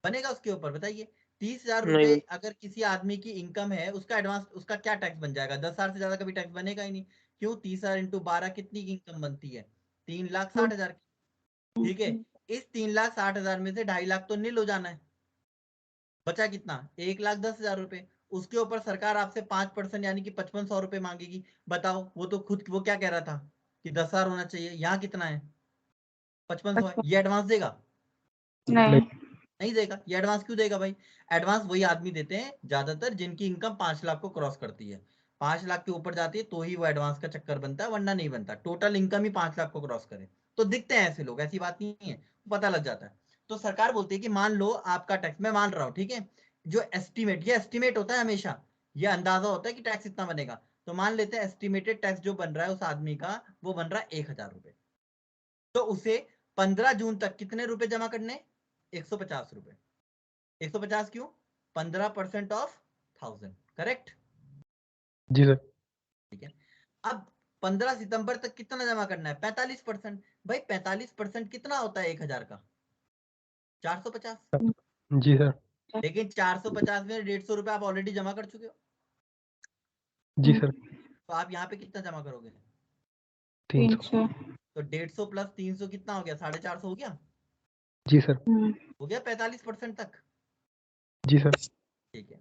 बनेगा उसके ऊपर, बताइए। 30,000 नहीं रुपए बन- अगर किसी आदमी की इनकम है, उसका एडवांस, उसका क्या टैक्स बन जाएगा, 10,000 से ज्यादा कभी टैक्स बनेगा ही नहीं। क्यों, 30,000 इंटू 12 कितनी की इनकम बनती है, 3,60,000 की, ठीक है। इस 3,60,000 में से 2.5 लाख तो नील हो जाना है, बचा कितना, 1,10,000 रुपए। उसके ऊपर सरकार आपसे 5% यानी कि 5,500 रुपए मांगेगी। बताओ, वो तो खुद वो क्या कह रहा था कि 10,000 होना चाहिए, यहाँ कितना है, 5,500 है। ये एडवांस देगा, नहीं नहीं देगा। ये एडवांस क्यों देगा भाई, एडवांस वही आदमी देते हैं ज्यादातर जिनकी इनकम 5 लाख को क्रॉस करती है, 5 लाख के ऊपर जाती है तो ही वो एडवांस का चक्कर बनता है, वरना नहीं बनता। टोटल इनकम ही 5 लाख को क्रॉस करे तो दिखते हैं ऐसे लोग, ऐसी बात नहीं है, पता लग जाता है। तो सरकार बोलती है कि मान लो आपका टैक्स, मैं मान रहा हूँ, ठीक है, जो एस्टिमेट, ये एस्टिमेट होता है हमेशा, ये अंदाजा होता है कि टैक्स इतना बनेगा। तो मान लेते हैं एस्टिमेटेड टैक्स जो बन रहा है उस आदमी का वो बन रहा है 1000 रुपए, तो उसे 15 जून तक कितने रुपए जमा करने? 150 रुपए। 150 क्यों? 15% ऑफ 1000, करेक्ट? Ji sir. ठीक है। अब 15 सितंबर तक कितना जमा करना है? 45%। भाई 45% कितना होता है 1000 का? 450। जी सर। लेकिन 450 में 150 रुपए आप ऑलरेडी जमा कर चुके हो, जी सर। तो आप यहाँ पे कितना जमा करोगे? 300। तो 150 प्लस 300 कितना हो गया? 450 हो गया? जी सर। हो गया 45% तक। जी सर। ठीक है।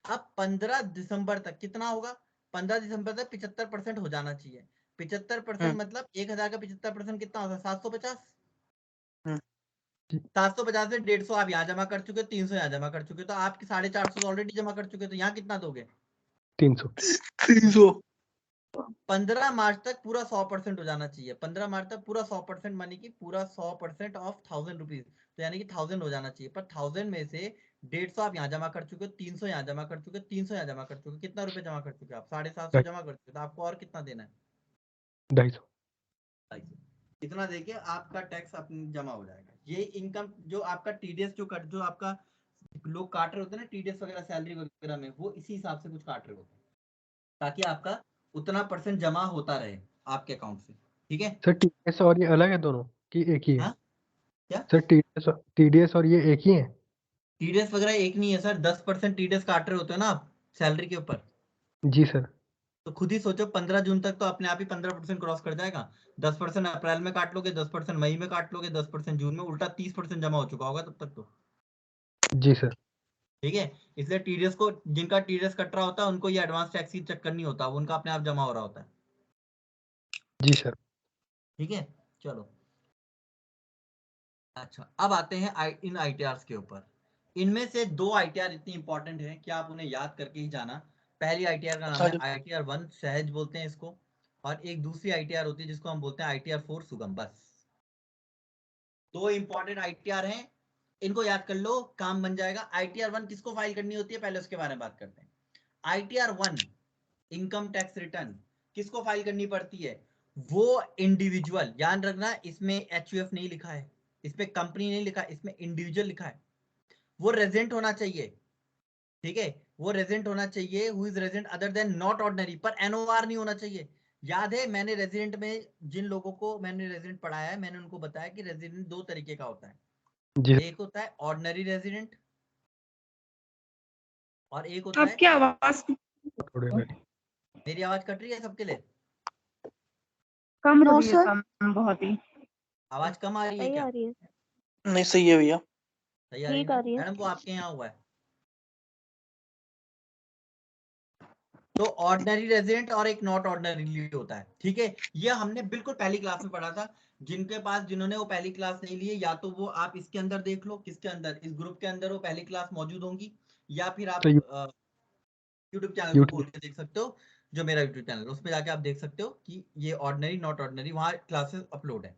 अब 15 दिसंबर तक कितना होगा? 15 दिसंबर तक 75% हो जाना चाहिए। 75% मतलब 1000 का 75% कितना होगा? 750। 750 से 150 आप यहाँ जमा कर चुके हो, 300 यहाँ जमा कर चुके हो, तो आप 450 ऑलरेडी जमा कर चुके हो, तो यहाँ कितना दोगे? 300। 300। 15 मार्च तक पूरा 100% हो जाना चाहिए। 15 मार्च तक पूरा 100% मानी कि पूरा 100% ऑफ 1000 रुपीज, तो यानी कि 1000 हो जाना चाहिए। पर 1000 में से 150 आप यहाँ जमा कर चुके हो, 300 यहाँ जमा कर चुके हो, 300 यहाँ जमा कर चुके हो, कितना रुपए जमा कर चुके हो आप? 750 जमा कर चुके हो, तो आपको और कितना देना है? 250। 250। इतना देके आपका टैक्स अपनी जमा हो जाएगा। ये इनकम जो आपका टीडीएस जो आपका लोग काट रहे होते हैं ना, टीडीएस वगैरह सैलरी वगैरह में, वो इसी हिसाब से कुछ काट रहे होते हैं ताकि आपका उतना परसेंट जमा होता रहे आपके अकाउंट से। ठीक है सर टीडीएस और ये अलग है दोनों कि एक ही है? हाँ क्या? सर टीडीएस और ये एक ही है? टीडीएस वगैरह एक नहीं है सर, 10% टीडीएस काट रहे होते हो ना आप सैलरी के ऊपर। जी सर। तो खुद ही सोचो 15 जून तक तो अपने आप ही 15% क्रॉस कर जाएगा। 10% अप्रैल में काट लोगे, 10% मई में काट लोगे, 10% जून में, उल्टा 30% जमा हो चुका होगा तब तक तो। जी सर। ठीक है। इसलिए टीडीएस को, जिनका टीडीएस कट रहा होता है उनको ये एडवांस टैक्स की चक्कर नहीं होता, उनका अपने आप जमा हो रहा होता है। जी सर। ठीक है चलो। अच्छा अब आते हैं इन आईटीआर के ऊपर। इनमें से 2 आईटीआर इतनी इंपॉर्टेंट है कि आप उन्हें याद करके ही जाना। पहली आईटीआर का नाम है आईटीआर 1 सहज बोलते हैं इसको, और एक दूसरी आईटीआर होती है जिसको हम बोलते हैं आईटीआर 4 सुगम। बस 2 इंपॉर्टेंट आईटीआर हैं, इनको याद कर लो, काम बन जाएगा। आईटीआर 1 किसको फाइल करनी होती है, पहले उसके बारे में बात करते हैं। आईटीआर 1 इनकम टैक्स रिटर्न किसको फाइल करनी पड़ती है? वो इंडिविजुअल, ध्यान रखना इसमें एचयूएफ नहीं लिखा है, इसमें कंपनी नहीं लिखा, इसमें इंडिविजुअल लिखा है। वो रेजिडेंट होना चाहिए, ठीक है, वो रेजिडेंट होना चाहिए, who is resident other than not ordinary, पर एनओआर नहीं होना चाहिए। याद है मैंने रेजिडेंट में जिन लोगों को मैंने रेजिडेंट पढ़ाया है, मैंने उनको बताया कि रेजिडेंट 2 तरीके का होता है। जी एक होता है ऑर्डिनरी रेजिडेंट और एक होता है, आपकी आवाज थोड़े पहले। मेरी आवाज कट रही है सबके लिए? कम नो हो रही है, सर, कम बहुत ही। आवाज कम आ रही है सही क्या? आ रही है, नहीं सही है भैया। सही आ रही है ठीक आ ना रही है। मैडम? वो आपके यहाँ हुआ है। तो ऑर्डिनरी रेजिडेंट और एक नॉट ऑर्डिनरी होता है, ठीक है। ये हमने बिल्कुल पहली क्लास में पढ़ा था। जिनके पास, जिन्होंने वो पहली क्लास नहीं ली है, या तो वो आप इसके अंदर देख लो, किसके अंदर, इस ग्रुप के अंदर वो पहली क्लास मौजूद होंगी, या फिर आप तो यूट्यूब चैनल को खोल यूट्यूब। के देख सकते हो, जो मेरा यूट्यूब चैनल है उसमें जाके आप देख सकते हो कि ये ऑर्डिनरी नॉट ऑर्डिनरी वहाँ क्लासेस अपलोड है।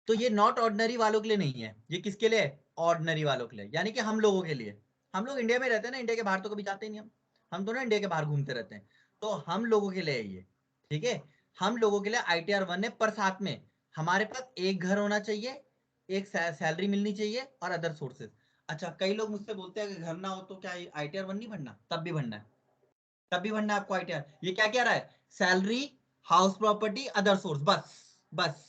तो ये नॉट ऑर्डिनरी वालों के लिए नहीं है, ये किसके लिए है? ऑर्डिनरी वालों के लिए, यानी कि हम लोगों के लिए। हम लोग इंडिया में रहते हैं ना, इंडिया के बाहर तो कभी जाते ही नहीं, हम तो ना इंडिया के बाहर घूमते रहते हैं, तो हम लोगों के लिए है ये, ठीक है। हम लोगों के लिए आईटीआर 1 है, पर साथ में हमारे पास एक घर होना चाहिए, एक सैलरी मिलनी चाहिए और अदर सोर्सेज। अच्छा कई लोग मुझसे बोलते हैं कि घर ना हो तो क्या आईटीआर 1 नहीं भरना? तब भी भरना है, तब भी भरना है आपको आईटीआर। ये क्या क्या रहा है? Salary, house property, other source, बस बस।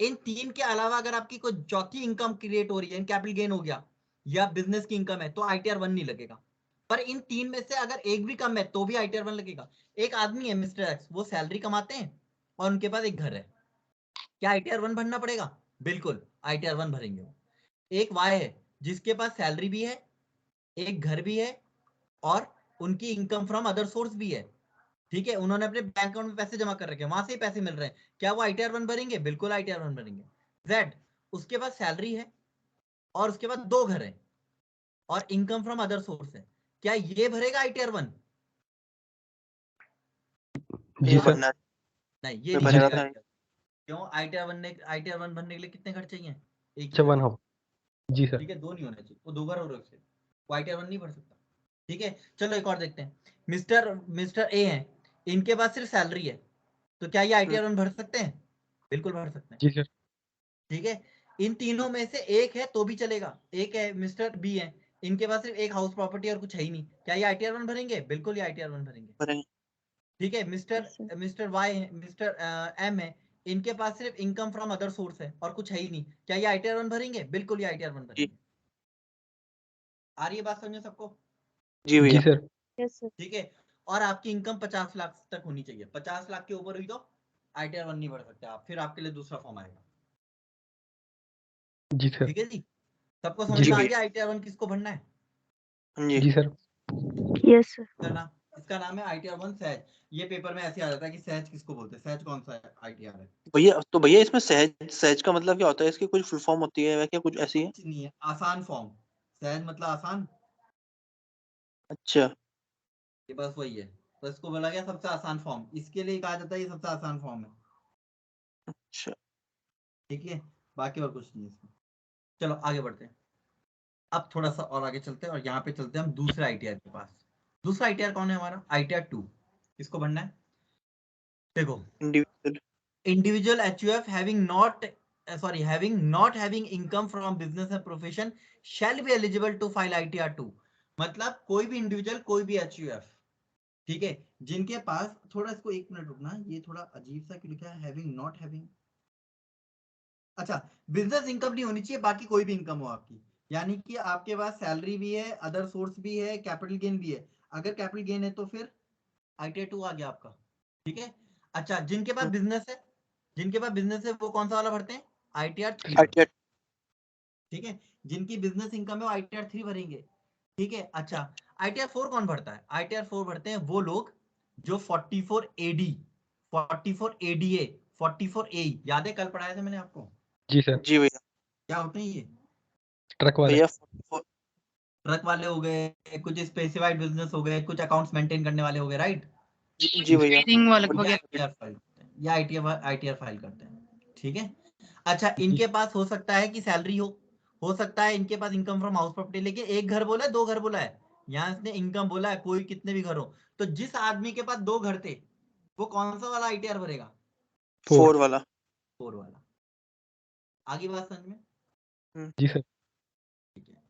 इन 3 के अलावा अगर आपकी कोई चौथी इनकम क्रिएट हो रही है, कैपिटल गेन हो गया या बिजनेस की इनकम है, तो आईटीआर 1 नहीं लगेगा। पर इन 3 में से अगर एक भी कम है तो भी आईटीआर 1 लगेगा। एक आदमी है मिस्टर एक्स, वो सैलरी कमाते हैं और उनके पास एक घर है, क्या आईटीआर 1 भरना पड़ेगा? बिल्कुल आईटीआर 1 भरेंगे वो। एक वाई है जिसके पास सैलरी भी है, एक घर भी है और उनकी इनकम फ्रॉम अदर सोर्स भी है, ठीक है, उन्होंने अपने बैंक अकाउंट में पैसे जमा कर रखे हैं, वहां से ही पैसे मिल रहे हैं, क्या वो आईटीआर 1 भरेंगे? बिल्कुल आईटीआर 1 भरेंगे। जेड, उसके पास सैलरी है और उसके बाद 2 घर है और इनकम फ्रॉम अदर सोर्स है, क्या ये भरेगा आईटीआर 1? जी सर। नहीं, ये ये नहीं भरेगा भरेगा। नहीं। क्यों? आईटीआर 1 भरने के लिए कितने घर चाहिए? एक ही 7 घर, हो। जी सर। ठीक है, 2 नहीं होने चाहिए, वो 2 घर और वो आईटीआर 1 नहीं भर सकता। ठीक है चलो एक और देखते हैं। मिस्टर ए है, इनके पास सिर्फ सैलरी है, तो क्या ये ITR 1 भर सकते हैं? बिल्कुल भर सकते हैं। जी सर। ठीक है, इन तीनों में से एक है तो भी चलेगा, एक है मिस्टर बी है, इनके पास सिर्फ एक हाउस प्रॉपर्टी और कुछ है ही नहीं, क्या ये ITR 1 भरेंगे? बिल्कुल ये ITR 1 भरेंगे। भरेंगे। ठीक है, Yes, sir. मिस्टर वाई है, मिस्टर एम है, इनके पास सिर्फ इनकम फ्रॉम अदर सोर्स है और कुछ है ही नहीं, क्या ये ITR 1 भरेंगे? बिल्कुल ये ITR 1 जी भरेंगे। आ रही है बात समझ में सबको? जी जी भैया। सर। Yes, sir. ठीक है, और आपकी इनकम 50 लाख तक होनी चाहिए, 50 लाख के ऊपर हुई तो ITR 1 नहीं भर सकते आप, फिर आपके लिए दूसरा फॉर्म आएगा। जी सर। ठीक है जी, सबको जी समझ में आ सर। गया ITR 1 किसको भरना है? हाँ जी। जी सर। Yes, sir. इसका नाम है ITR 1 सहज। ये पेपर में ऐसे आ जाता है कि सहज किसको बोलते हैं, सहज कौन सा ITR है? भैया तो भैया इसमें सहज सहज का मतलब क्या होता है? इसकी कुछ फुल फॉर्म होती है क्या, कुछ ऐसी है? कुछ नहीं है, आसान फॉर्म। सहज मतलब आसान, अच्छा। ये बस वही है, तो इसको बोला गया सबसे आसान फॉर्म, इसके लिए कहा जाता है ये सबसे आसान फॉर्म है। अच्छा। ठीक है, बाकी और कुछ नहीं है इसमें। चलो आगे बढ़ते हैं, अब थोड़ा सा और आगे चलते हैं और यहाँ पे चलते हैं हम दूसरे ITR के पास। दूसरा ITR कौन है हमारा? ITR 2। किसको बनना है? देखो, individual. individual HUF having not having income from business and profession shall be eligible to file ITR 2। मतलब कोई भी इंडिविजुअल, कोई भी HUF, ठीक है, जिनके पास, थोड़ा इसको एक मिनट रुकना, ये थोड़ा अजीब सा क्यों लिखा है, हैविंग नॉट हैविंग। अच्छा, बिजनेस इनकम नहीं होनी चाहिए, बाकी कोई भी इनकम हो आपकी, यानी कि आपके पास सैलरी भी है, अदर सोर्स भी है, कैपिटल गेन भी है। अगर कैपिटल गेन है तो फिर ITR 2 आ गया आपका। ठीक है, अच्छा, जिनके पास बिजनेस है, जिनके पास बिजनेस है वो कौन सा वाला भरते हैं? ITR 3 भरते हैं। ITR। ठीक है, जिनकी बिजनेस इनकम है वो ITR 3 भरेंगे। ठीक है, अच्छा, ITR 4 कौन भरता है? ITR 4 भरते हैं वो लोग जो 44 AD, 44 ADA, 44 AE, याद है कल पढ़ाया था मैंने आपको, जी सर। जी भैया। क्या होते हैं ये? ट्रक वाले। भैया ट्रक वाले हो गए, कुछ स्पेसिफाइड बिजनेस हो गए, कुछ अकाउंट्स मेंटेन करने वाले हो गए, राइट? जी भैया। Trading वाले ये वगैरह। ITR फाइल करते हैं, ये ITR फाइल करते हैं। ठीक है, अच्छा, जी इनके पास हो सकता है कि सैलरी हो सकता है इनके पास इनकम फ्रॉम हाउस प्रॉपर्टी, लेकिन एक घर बोला है, दो घर बोला है, यहाँ इसने इनकम बोला है, कोई कितने भी घर हो, तो जिस आदमी के पास दो घर थे वो कौन सा वाला ITR भरेगा? 4। 4 वाला। 4 वाला। आगे बात समझ में? जी सर। ठीक है,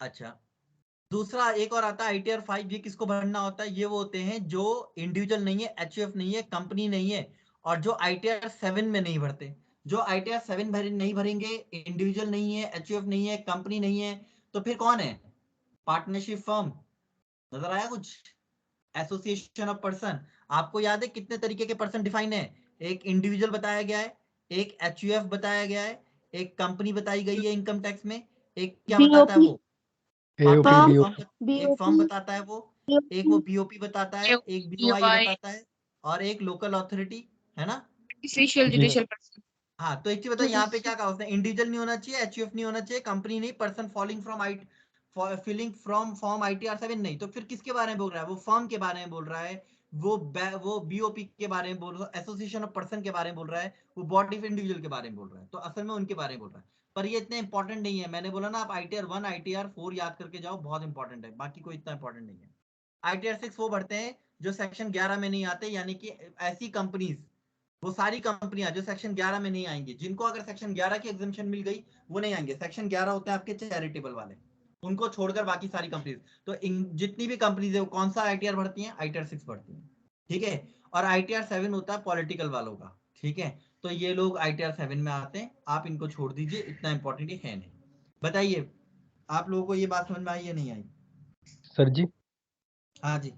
अच्छा, दूसरा एक और आता है ITR 5। ये किसको भरना होता है? ये वो होते हैं जो इंडिविजुअल नहीं है, HUF नहीं है, कंपनी नहीं है, और जो ITR 7 में नहीं भरते। जो ITR 7 नहीं भरेंगे, इंडिविजुअल नहीं है, HUF नहीं है, कंपनी नहीं है, तो फिर कौन है? Partnership firm. नजर आया कुछ? Association of person. आपको याद है कितने तरीके के पर्सन डिफाइन है? एक इंडिविजुअल बताया गया है, एक HUF बताया गया है, एक कंपनी बताई गई है इनकम टैक्स में, एक क्या बताता है BOP, वो? AOP partnership firm, firm, BOP। एक फर्म BOP, बताता है वो, एक वो BOP बताता है, एक BOI BOI, बताता है, और एक लोकल अथॉरिटी, है ना? official जी सर। judicial person. हाँ, तो एक चीज बताइए, यहाँ पे क्या कहा उसने? इंडिविजुअल नहीं होना चाहिए, HUF नहीं होना चाहिए, कंपनी नहीं, person falling from filing from form ITR 7 नहीं, तो फिर किसके बारे में बोल रहा है? वो फर्म के बारे में बोल रहा है, वो BOP के बारे में बोल रहा है, एसोसिएशन ऑफ पर्सन के बारे में बोल रहा है, वो बॉडी ऑफ इंडिविजुअल के बारे में बोल रहा है, तो असल में उनके बारे में बोल रहा है। पर ये इतना इंपॉर्टेंट नहीं है, मैंने बोला ना, आप ITR 1 ITR 4 याद करके जाओ, बहुत इंपॉर्टेंट है, बाकी कोई इतना इंपॉर्टेंट नहीं है। ITR 6 वो बढ़ते हैं जो सेक्शन 11 में नहीं आते, यानी कि ऐसी कंपनीज, वो सारी कंपनियां जो सेक्शन 11 में नहीं आएंगी, जिनको अगर सेक्शन 11 की एग्जम्पशन मिल गई वो नहीं आएंगे। सेक्शन 11 होते हैं आपके चैरिटेबल वाले, उनको छोड़कर बाकी सारी कंपनीज। तो जितनी भी कंपनीज है वो कौन सा ITR भरती हैं? ITR 6 भरती हैं। ठीक है, और ITR 7 होता है पॉलिटिकल वालों का। ठीक है, तो ये लोग ITR 7 में आते हैं, आप इनको छोड़ दीजिए, इतना इंपॉर्टेंट है नहीं। बताइए, आप लोगों को ये बात समझ में आई या नहीं आई? सर जी। हाँ जी।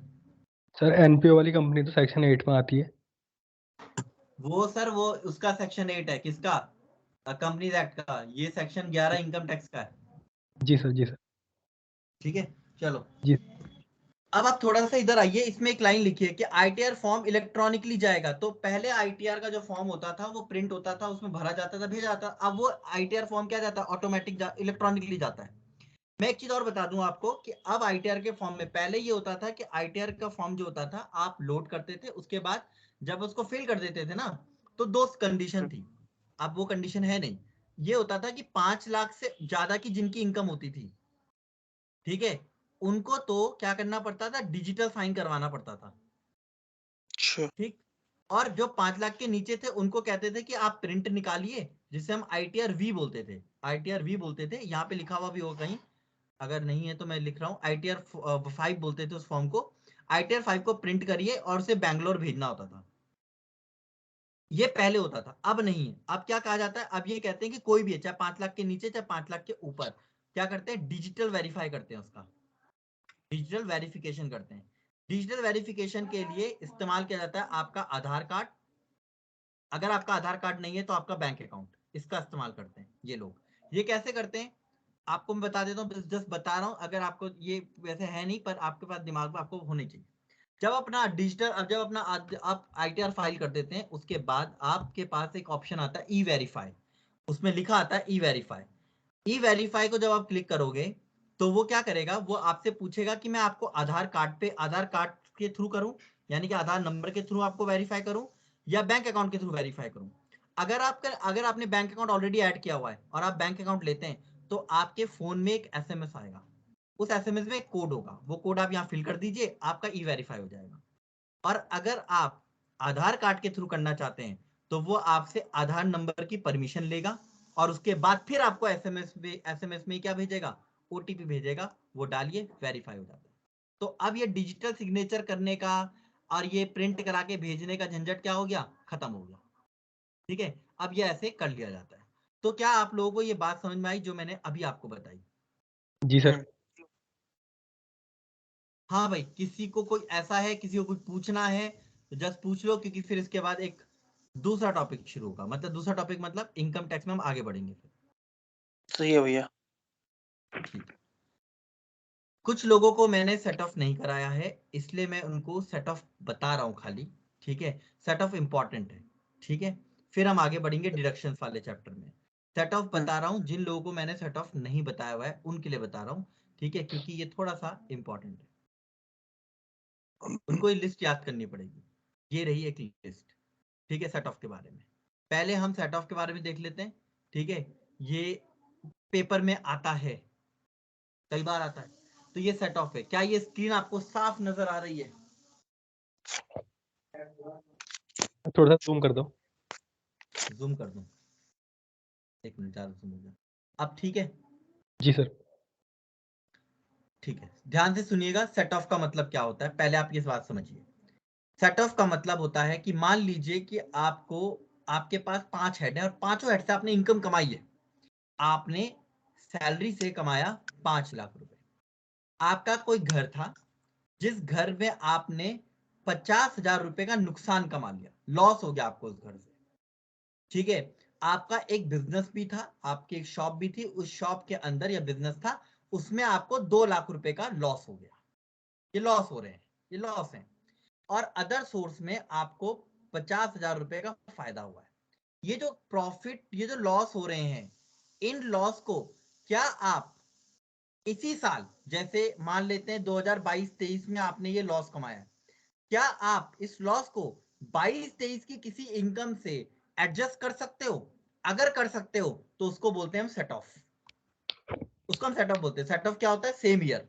सर NPO वाली कंपनी तो सेक्शन 8 में आती है। वो सर, वो उसका सेक्शन 8 है, किसका? कंपनीज एक्ट का। ये सेक्शन 11 इनकम टैक्स का है। जी सर। जी सर। ठीक है, चलो जी। अब आप थोड़ा सा इधर आइए, इसमें एक लाइन लिखी है कि ITR फॉर्म इलेक्ट्रॉनिकली जाएगा। तो पहले ITR का जो फॉर्म होता था वो प्रिंट होता था, उसमें भरा जाता था, भेजा जाता। अब वो ITR फॉर्म क्या जाता है? ऑटोमेटिक इलेक्ट्रॉनिकली जाता है। मैं एक चीज और बता दूं आपको कि अब ITR के फॉर्म में, पहले ये होता था कि ITR का फॉर्म जो होता था आप लोड करते थे, उसके बाद जब उसको फिल कर देते थे ना, तो दो कंडीशन थी। अब वो कंडीशन है नहीं। ये होता था कि 5 लाख से ज्यादा की जिनकी इनकम होती थी, ठीक है, उनको तो क्या करना पड़ता था? डिजिटल साइन करवाना पड़ता था। अच्छा। ठीक। और जो 5 लाख के नीचे थे उनको कहते थे कि आप प्रिंट निकालिए, जिसे हम ITR V बोलते थे, ITR V बोलते थे। यहाँ पे लिखा हुआ भी होगा कहीं, अगर नहीं है तो मैं लिख रहा हूँ, ITR 5 बोलते थे उस फॉर्म को। ITR 5 को प्रिंट करिए और उसे बैंगलोर भेजना होता था। ये पहले होता था, अब नहीं है। अब क्या कहा जाता है, अब ये कहते हैं कि कोई भी है, चाहे 5 लाख के नीचे चाहे 5 लाख के ऊपर, क्या करते हैं, डिजिटल वेरीफाई करते हैं, उसका डिजिटल वेरिफिकेशन करते हैं। डिजिटल वेरिफिकेशन के लिए इस्तेमाल किया जाता है आपका आधार कार्ड। अगर आपका आधार कार्ड नहीं है तो आपका बैंक अकाउंट, इसका इस्तेमाल करते हैं ये लोग। ये कैसे करते हैं आपको मैं बता देता हूँ, जस्ट बता रहा हूँ, अगर आपको ये वैसे है नहीं पर आपके पास दिमाग में आपको होने चाहिए। जब अपना डिजिटल, जब अपना आप ITR फाइल कर देते हैं, उसके बाद आपके पास एक ऑप्शन आता है E-वेरीफाई, उसमें लिखा आता है E-वेरीफाई। E-वेरीफाई को जब आप क्लिक करोगे तो वो क्या करेगा, वो आपसे पूछेगा कि मैं आपको आधार कार्ड के थ्रू करूं, यानी कि आधार नंबर के थ्रू आपको वेरीफाई करूं, या बैंक अकाउंट के थ्रू वेरीफाई करूं। अगर आपने बैंक अकाउंट ऑलरेडी ऐड किया हुआ है और आप बैंक अकाउंट लेते हैं तो आपके फोन में एक SMS आएगा, उस SMS में एक कोड होगा, वो कोड आप यहाँ फिल कर दीजिए, आपका E-वेरीफाई हो जाएगा। और अगर आप आधार कार्ड के थ्रू करना चाहते हैं तो वो आपसे आधार नंबर की परमिशन लेगा और उसके बाद फिर आपको SMS में क्या भेजेगा, OTP भेजेगा, वो डालिए, वेरीफाई हो जाता है। तो अब ये डिजिटल सिग्नेचर करने का और ये प्रिंट करा के भेजने का झंझट क्या हो गया, खत्म हो गया। ठीक है, अब ये ऐसे कर लिया जाता है। तो क्या आप लोगों को ये बात समझ में आई जो मैंने अभी आपको बताई? जी सर। हाँ भाई, किसी को कोई ऐसा है, किसी को कुछ पूछना है तो जस्ट पूछ लो, क्योंकि फिर इसके बाद एक दूसरा टॉपिक शुरू होगा, मतलब दूसरा टॉपिक मतलब इनकम टैक्स में हम आगे बढ़ेंगे फिर। सही है भैया। ठीक। कुछ लोगों को मैंने सेट ऑफ नहीं कराया है, इसलिए मैं उनको सेट ऑफ बता रहा हूँ खाली। ठीक है, सेट ऑफ इंपॉर्टेंट है। ठीक है, फिर हम आगे बढ़ेंगे डिडक्शंस वाले चैप्टर में। सेट ऑफ बता रहा हूँ, जिन लोगों को मैंने सेट ऑफ नहीं बताया हुआ है उनके लिए बता रहा हूँ। ठीक है, क्योंकि ये थोड़ा सा इंपॉर्टेंट है, उनको ये लिस्ट याद करनी पड़ेगी। ये रही एक लिस्ट। ठीक है, सेट ऑफ के बारे में पहले हम सेट ऑफ के बारे में देख लेते हैं। ठीक है, ये पेपर में आता है, कई बार आता है। तो ये सेट ऑफ है। क्या ये स्क्रीन आपको साफ नजर आ रही है? थोड़ा सा जूम कर दो। जूम कर दूं, एक मिनट, ज्यादा जूम हो गया। अब ठीक है? जी सर। ठीक है, ध्यान से सुनिएगा, सेट ऑफ का मतलब क्या होता है पहले आप ये बात समझिए। सेट ऑफ का मतलब होता है कि मान लीजिए कि आपके पास 5 हेड है और पांचों हेड से आपने इनकम कमाई है। आपने सैलरी से कमाया 5 लाख रुपए। आपका कोई घर था जिस घर में आपने 50,000 रुपए का नुकसान कमा लिया, लॉस हो गया आपको उस घर से। ठीक है, आपका एक बिजनेस भी था, आपकी एक शॉप भी थी, उस शॉप के अंदर या बिजनेस था, उसमें आपको 2 लाख रुपए का लॉस हो गया। ये लॉस हो रहे हैं, ये लॉस है। और अदर सोर्स में आपको 50,000 रुपए का फायदा हुआ है। ये जो प्रॉफिट, ये जो लॉस हो रहे हैं, इन लॉस को क्या आप इसी साल, जैसे मान लेते हैं 2022-23 में आपने ये लॉस कमाया, क्या आप इस लॉस को 22-23 की किसी इनकम से एडजस्ट कर सकते हो? अगर कर सकते हो तो उसको बोलते हैं हम सेट ऑफ, उसको हम सेट ऑफ बोलते हैं। सेट ऑफ क्या होता है, सेम ईयर,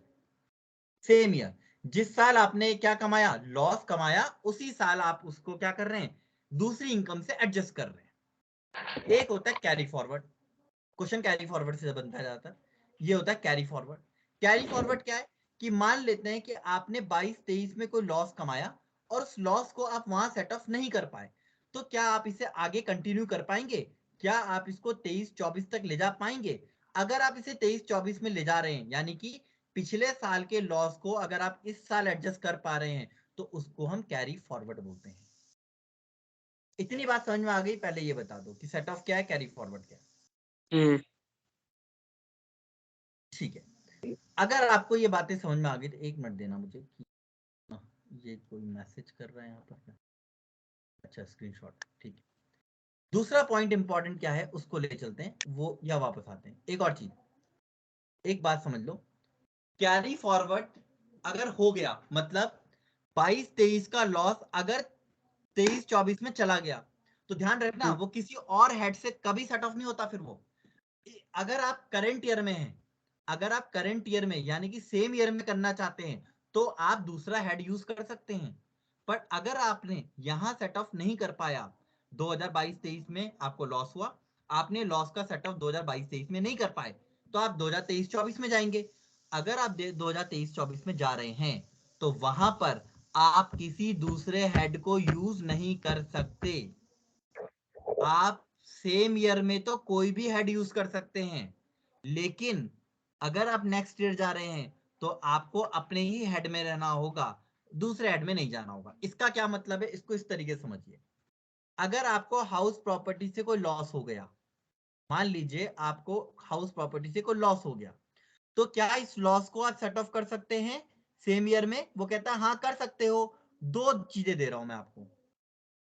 सेम ईयर, जिस साल आपने क्या कमाया, लॉस कमाया, उसी साल आप उसको क्या कर रहे हैं, दूसरी इनकम से एडजस्ट कर रहे हैं। एक होता है carry forward, question carry forward से बनता है ज्यादातर, ये होता है कैरी फॉरवर्ड। कैरी फॉरवर्ड क्या है कि मान लेते हैं कि आपने 22-23 में कोई लॉस कमाया और उस लॉस को आप वहां सेट ऑफ नहीं कर पाए, तो क्या आप इसे आगे कंटिन्यू कर पाएंगे? क्या आप इसको 23-24 तक ले जा पाएंगे? अगर आप इसे 23-24 में ले जा रहे हैं, यानी कि पिछले साल के लॉस को अगर आप इस साल एडजस्ट कर पा रहे हैं, तो उसको हम कैरी फॉरवर्ड बोलते हैं। इतनी बात समझ में आ गई? पहले ये बता दो कि सेट ऑफ क्या है, कैरी फॉरवर्ड क्या है। ठीक है, अगर आपको ये बातें समझ में आ गई तो एक मिनट देना मुझे कि ये कोई मैसेज कर रहा है यहाँ पर। अच्छा, स्क्रीनशॉट, ठीक है। दूसरा पॉइंट इंपॉर्टेंट क्या है उसको ले चलते हैं, वो या वापस आते हैं। एक और चीज, एक बात समझ लो, कैरी फॉरवर्ड अगर हो गया मतलब 22-23 का लॉस अगर 23-24 में चला गया, तो ध्यान रखना वो किसी और हेड से कभी सेट ऑफ नहीं होता। फिर वो, अगर आप करंट ईयर में हैं, अगर आप करंट ईयर में यानी कि सेम ईयर में करना चाहते हैं, तो आप दूसरा हेड यूज कर सकते हैं। पर अगर आपने यहाँ सेट ऑफ नहीं कर पाया 2022-23 में आपको लॉस हुआ, आपने लॉस का सेट ऑफ 2022-23 में नहीं कर पाए, तो आप 2023-24 में जाएंगे। अगर आप 2023-24 में जा रहे हैं तो वहां पर आप किसी दूसरे हेड को यूज नहीं कर सकते। आप सेम ईयर में तो कोई भी हेड यूज कर सकते हैं, लेकिन अगर आप नेक्स्ट ईयर जा रहे हैं तो आपको अपने ही हेड में रहना होगा, दूसरे हेड में नहीं जाना होगा। इसका क्या मतलब है, इसको इस तरीके से समझिए। अगर आपको हाउस प्रॉपर्टी से कोई लॉस हो गया, मान लीजिए आपको हाउस प्रॉपर्टी से कोई लॉस हो गया, तो क्या इस लॉस को आप सेट ऑफ कर सकते हैं सेम ईयर में? वो कहता है हाँ कर सकते हो। दो चीजें दे रहा हूं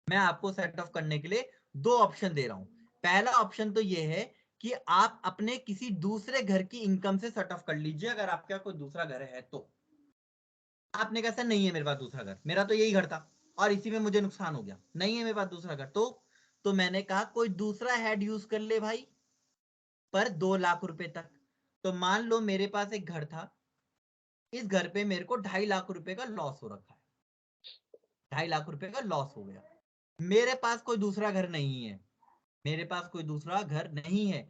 मैं आपको सेट ऑफ करने के लिए दो ऑप्शन दे रहा हूं। पहला ऑप्शन तो ये है कि आप अपने किसी दूसरे घर की इनकम से सेट ऑफ कर लीजिए, अगर आपका कोई दूसरा घर है तो। आपने कहा सर नहीं है मेरे पास दूसरा घर, मेरा तो यही घर था और इसी में मुझे नुकसान हो गया, नहीं है मेरे पास दूसरा घर, तो मैंने कहा कोई दूसरा हेड यूज कर ले भाई, पर 2 लाख रुपए तक। तो मान लो मेरे पास एक घर था, इस घर पे मेरे को 2.5 लाख रुपए का लॉस हो रखा है, 2.5 लाख रुपए का लॉस हो गया। मेरे पास कोई दूसरा घर नहीं है, मेरे पास कोई दूसरा घर नहीं है,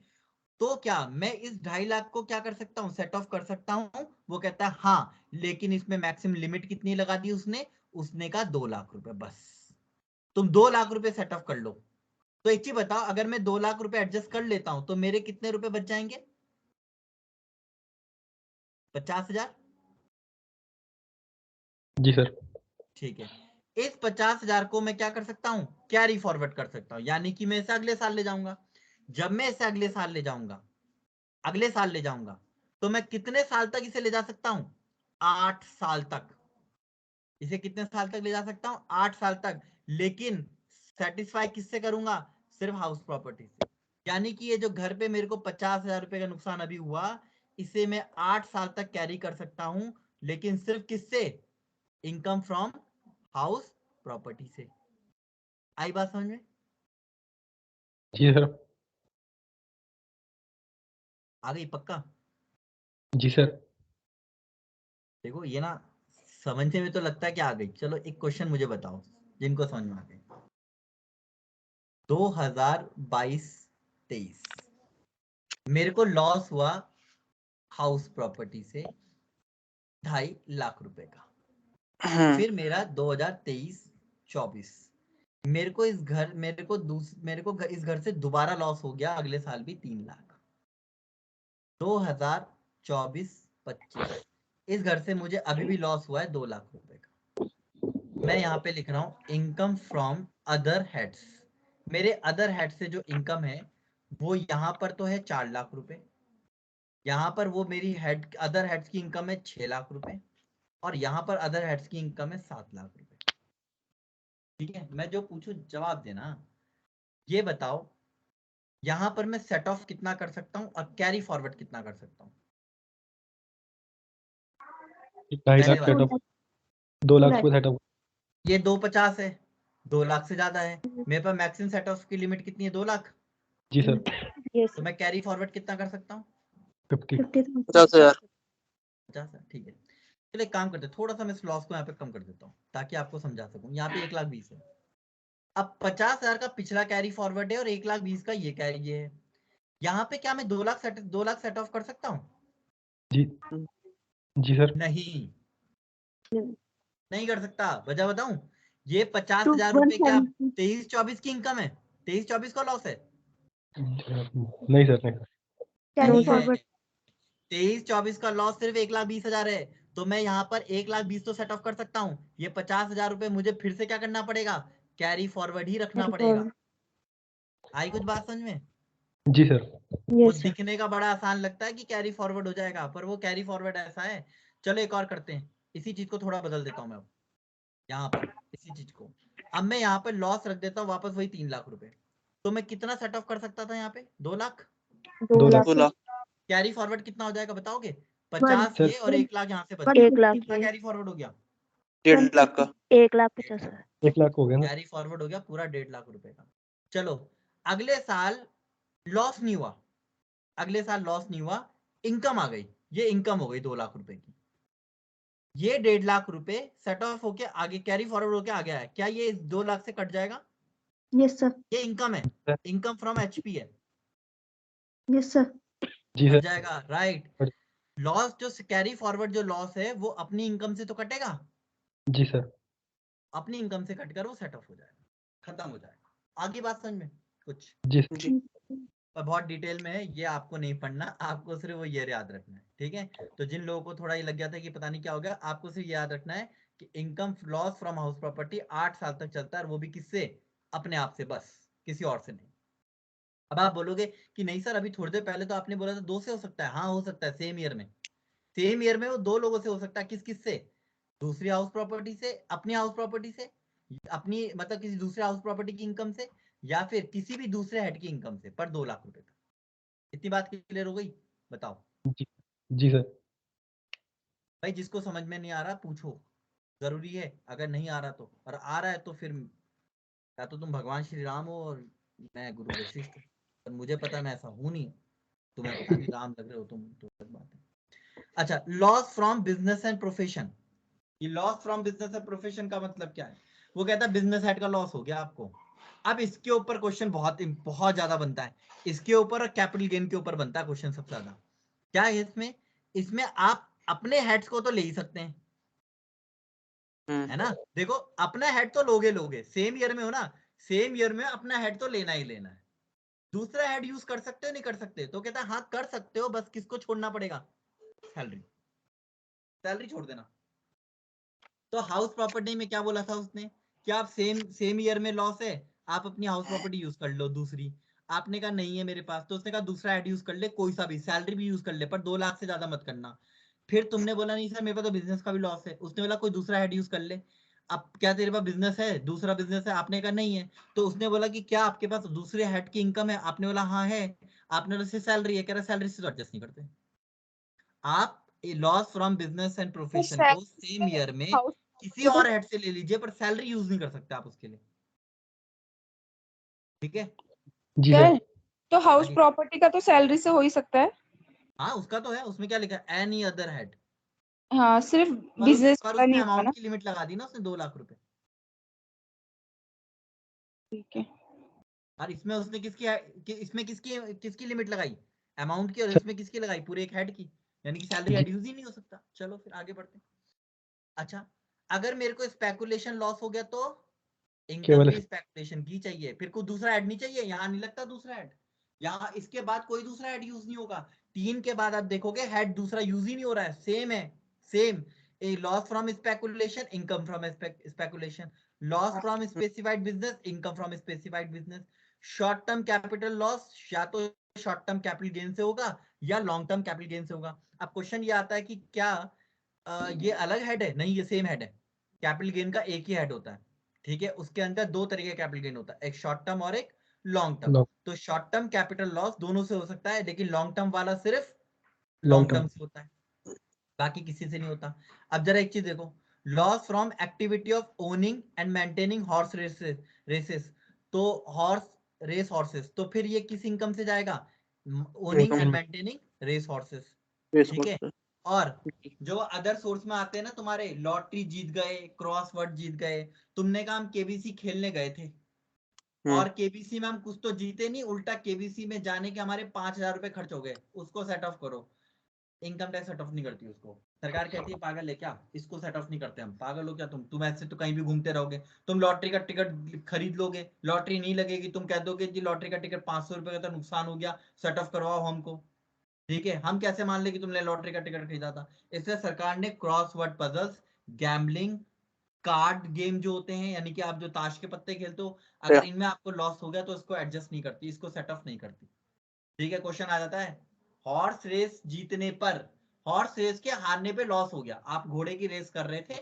तो क्या मैं इस 2.5 लाख को क्या कर सकता हूँ, सेट ऑफ कर सकता हूँ? वो कहता है हाँ, लेकिन इसमें मैक्सिमम लिमिट कितनी लगा दी उसने कहा 2 लाख रुपए, बस तुम 2 लाख रुपए सेट ऑफ कर लो। तो एक चीज बताओ, अगर मैं 2 लाख रुपए एडजस्ट कर लेता हूं तो मेरे कितने रुपए बच जाएंगे? 50,000। जी सर। ठीक है, इस 50,000 को मैं क्या कर सकता हूं, कैरी फॉरवर्ड कर सकता हूं, यानी कि मैं इसे अगले साल ले जाऊंगा। जब मैं इसे अगले साल ले जाऊंगा, तो मैं कितने साल तक इसे ले जा सकता हूं? 8 साल तक। इसे कितने साल तक ले जा सकता हूं? 8 साल तक। लेकिन सेटिस्फाई किससे करूंगा? सिर्फ हाउस प्रॉपर्टी से। यानी कि ये जो घर पे मेरे को 50,000 रुपए का नुकसान अभी हुआ, इसे मैं 8 साल तक कैरी कर सकता हूं, लेकिन सिर्फ किससे? इनकम फ्रॉम हाउस प्रॉपर्टी से। आई बात समझ में? जी सर। आ गई पक्का? जी सर। देखो ये ना समझने में तो लगता है कि आ गई। चलो एक क्वेश्चन मुझे बताओ जिनको समझ में आ गई। 2022-23 मेरे को लॉस हुआ हाउस प्रॉपर्टी से 2.5 लाख रुपए का। फिर मेरा 2023-24 मेरे को इस घर से दोबारा लॉस हो गया, अगले साल भी 3 लाख। 2024-25 इस घर से मुझे अभी भी लॉस हुआ है 2 लाख रुपए का। मैं यहाँ पे लिख रहा हूँ इनकम फ्रॉम अदर हेड्स। मेरे अदर हेड से जो इनकम है वो यहाँ पर तो है 4 लाख रुपए, यहाँ पर वो मेरी अदर हेड्स की इनकम है 6 लाख रुपए, और यहाँ पर अदर हेड्स की इनकम है 7 लाख रुपए। ठीक है, मैं जो पूछूं जवाब देना। ये बताओ यहाँ पर मैं सेट ऑफ कितना कर सकता हूँ और कैरी फॉरवर्ड कितना कर सकता हूँ? 2.5 लाख सेट ऑफ, 2 लाख को सेट ऑफ। ये 250 है, 2 लाख से ज्यादा है। मेरे पास मैक्सिमम सेट ऑफ की लिमिट कितनी है? 2 लाख। जी सर। तो मैं कैरी फॉरवर्ड कितना कर सकता हूँ? 50। 50,000। 50। ठीक है, चलिए काम करते हैं, थोड़ा सा मैं इस लॉस को यहाँ पे कम कर देता हूँ ताकि आपको समझा सकूं। यहाँ पे 1,20,000 है, अब 50,000 का पिछला कैरी फॉरवर्ड है और 1,20,000 का ये कैरी है। यहाँ पे क्या मैं 2 लाख सेट ऑफ कर सकता हूँ? जी जी सर। नहीं, नहीं कर सकता। वजह बताऊं? ये 50,000 रुपए क्या 23-24 की इनकम है? 23-24 का लॉस है? नहीं सर, नहीं। नहीं है। 23-24 का लॉस सिर्फ 1,20,000 है। तो मैं यहाँ पर 1,20,000 तो सेट ऑफ कर सकता हूँ। ये 50,000 रुपए मुझे फिर से क्या करना पड़ेगा? कैरी फॉरवर्ड ही रखना पड़ेगा। आई कुछ बात समझ में? जी सर। वो दिखने का बड़ा आसान लगता है कि कैरी फॉरवर्ड हो जाएगा, पर वो कैरी फॉरवर्ड ऐसा है। चलो एक और करते हैं, इसी चीज को थोड़ा बदल देता हूँ मैं अब। यहाँ पर इसी चीज को अब मैं यहाँ पे लॉस रख देता हूँ, वापस वही 3 लाख रुपए। तो मैं कितना सेट ऑफ कर सकता था यहाँ पे? 2 लाख। 2 लाख। 2 लाख। कैरी फॉरवर्ड कितना हो जाएगा बताओगे? 50 सर ये और 1 लाख यहाँ से बच 1 लाख कितना कैरी फॉरवर्ड हो गया? 1.5 लाख का। 1,50,000। 1 लाख हो गया ना। कैरी फॉरवर्ड हो गया पूरा 1.5 लाख रुपए का। चलो अगले साल लॉस नहीं हुआ, अगले साल लॉस नहीं हुआ, इनकम आ गई। ये इनकम हो गई 2 लाख रुपए की। ये 1.5 लाख रुपए सेट ऑफ होके आगे कैरी फॉरवर्ड होके आ गया है, क्या ये 2 लाख से कट जाएगा? Yes, sir. ये इनकम है, सर। इनकम फ्रॉम एचपी है, Yes, sir. जी कट सर। जाएगा, राइट। कट- लॉस जो कैरी फॉरवर्ड जो लॉस है वो अपनी इनकम से तो कटेगा, जी सर। अपनी इनकम से कटकर वो सेट ऑफ हो जाएगा, खत्म हो जाएगा। आगे बात समझ में कुछ? जी सर। जी पर बहुत डिटेल में है, ये आपको नहीं पढ़ना, आपको सिर्फ वो ये याद रखना है, ठीक है। तो जिन लोगों को थोड़ा ये लग गया था कि पता नहीं क्या हो गया, आपको सिर्फ याद रखना है कि income loss from house property 8 साल तक चलता है, वो भी किससे? अपने आप से, बस किसी और से नहीं। अब आप बोलोगे कि नहीं सर अभी थोड़ी देर पहले तो आपने बोला था 2 से हो सकता है। हाँ हो सकता है, सेम ईयर में, सेम ईयर में वो 2 लोगों से हो सकता है। किस किस से? दूसरी हाउस प्रॉपर्टी से, अपनी हाउस प्रॉपर्टी से, अपनी मतलब किसी दूसरे हाउस प्रॉपर्टी की इनकम से, या फिर किसी भी दूसरे हेड की इनकम से, पर 2 लाख रुपए तक। इतनी बात क्लियर हो गई? बताओ जी जी सर। भाई, जिसको समझ में नहीं आ रहा पूछो, जरूरी है। अगर नहीं आ रहा तो, और आ रहा है तो फिर या तो तुम भगवान श्री राम हो और मैं गुरु वशिष्ठ हूँ, पर मुझे पता मैं ऐसा हूं नहीं। तुम्हें पता नहीं राम लग रहे हो तुम, तो अलग बात है। अच्छा, loss from business and profession. ये loss from business and profession का मतलब क्या है? वो कहता है बिजनेस हेड का लॉस हो गया आपको। अब इसके ऊपर क्वेश्चन बहुत बहुत ज्यादा बनता है, इसके ऊपर और कैपिटल गेन के ऊपर बनता है क्वेश्चन सबसे ज्यादा। क्या है इसमें? इसमें आप अपने हेड्स को तो ले ही सकते हैं, है ना। देखो अपना हेड तो लोगे, सेम ईयर में हो ना, सेम ईयर में अपना हेड तो लेना ही लेना है। दूसरा हेड यूज कर सकते हो नहीं कर सकते? तो कहता है हाँ कर सकते हो, बस किसको छोड़ना पड़ेगा? सैलरी, सैलरी छोड़ देना। तो हाउस प्रॉपर्टी में क्या बोला था उसने कि आप सेम ईयर में लॉस है, आप अपनी हाउस प्रॉपर्टी यूज कर लो दूसरी। आपने कहा नहीं है मेरे पास, तो उसने कहा दूसरा हेड यूज कर ले, कोई सा भी, सैलरी भी यूज कर ले, पर 2 लाख से ज्यादा मत करना। फिर तुमने बोला नहीं सर मेरे पास तो बिजनेस का भी लॉस है, उसने बोला कोई दूसरा हेड यूज कर ले। अब क्या तेरे पास बिजनेस है, दूसरा बिजनेस है? आपने कहा नहीं है। तो उसने बोला कि क्या आपके पास दूसरे हेड की इनकम है? आपने बोला हाँ है। आपने बोला सैलरी है, कह रहा सैलरी से तो एडजस्ट नहीं करते। आप loss from business and profession को सेम ईयर में हाउस किसी और हेड से ले लीजिए, पर सैलरी यूज नहीं कर सकते आप उसके लिए, ठीक है। जी सर। तो हाउस आगे, प्रॉपर्टी का तो सैलरी से हो ही सकता है। हाँ उसका तो है, उसमें क्या लिखा है? Any other head. हाँ, सिर्फ पर बिजनेस पर का उसमें नहीं होगा अमाउंट ना। की लिमिट लगा दी ना उसने, 2 लाख रुपए। ठीक है। और इसमें उसने इसमें किसकी किसकी लिमिट लगाई? अमाउंट की। और सर इसमें किसकी लगाई? पूरे एक हेड की, यानी कि सैलरी जी हेड यूज ही नहीं हो सकता। चलो फिर आगे बढ़ते हैं। अच्छा, अगर मेरे को स्पेकुलेशन लॉस हो गया तो इनकम केवल भी स्पेकुलेशन की चाहिए, फिर कोई दूसरा ऐड नहीं चाहिए। यहाँ नहीं लगता दूसरा ऐड, यहाँ इसके बाद कोई दूसरा ऐड यूज नहीं होगा। 3 के बाद आप देखोगे हेड दूसरा यूज ही नहीं हो रहा है, सेम है, same. A loss from speculation, income from speculation, loss from specified business, income from specified business. Short term capital loss या तो शॉर्ट टर्म कैपिटल गेन से होगा या लॉन्ग टर्म कैपिटल गेन से होगा। अब क्वेश्चन ये आता है कि क्या ये अलग हेड है? नहीं, ये सेम हेड है। कैपिटल गेन का एक ही हेड होता है, ठीक है। उसके अंदर 2 तरीके का कैपिटल गेन होता है, एक शॉर्ट टर्म और एक लॉन्ग टर्म। लॉन्ग तो शॉर्ट टर्म कैपिटल लॉस दोनों से हो सकता है, लेकिन लॉन्ग टर्म वाला सिर्फ लॉन्ग लॉन्ग टर्म। टर्म से होता है, बाकी किसी से नहीं होता। अब जरा एक चीज देखो, loss from activity of owning and maintaining horse races. तो हॉर्स रेस हॉर्सेस, तो फिर ये किस इनकम से जाएगा? Owning and maintaining race horses, ठीक है। और जो अदर सोर्स में आते हैं ना तुम्हारे, लॉटरी जीत गए, क्रॉसवर्ड जीत गए, तुमने कहा हम केबीसी खेलने गए थे और केबीसी में हम कुछ तो जीते नहीं, उल्टा केबीसी में जाने के हमारे 5,000 रुपए खर्च हो गए, उसको सेट ऑफ करो। इनकम टैक्स सेट ऑफ नहीं करती उसको, सरकार कहती है पागल है क्या, इसको सेट ऑफ नहीं करते हम। पागल हो क्या तुम ऐसे तो कहीं भी घूमते रहोगे। तुम लॉटरी का टिकट खरीद लोगे, लॉटरी नहीं लगेगी, तुम कह दोगे जी लॉटरी का टिकट 500 रुपए का तो नुकसान हो गया, सेट ऑफ करवाओ हमको, ठीक है। हम कैसे मान ले कि तुमने लॉटरी का टिकट खरीदा था? इसलिए सरकार ने crossword puzzles, gambling, card game जो होते हैं, यानी कि आप जो ताश के पत्ते खेलते हो, अगर इनमें आपको लॉस हो गया तो इसको एडजस्ट नहीं करती, इसको सेट ऑफ नहीं करती, ठीक है। क्वेश्चन आ जाता है, हॉर्स रेस जीतने पर, हॉर्स रेस के हारने पे लॉस हो गया, आप घोड़े की रेस कर रहे थे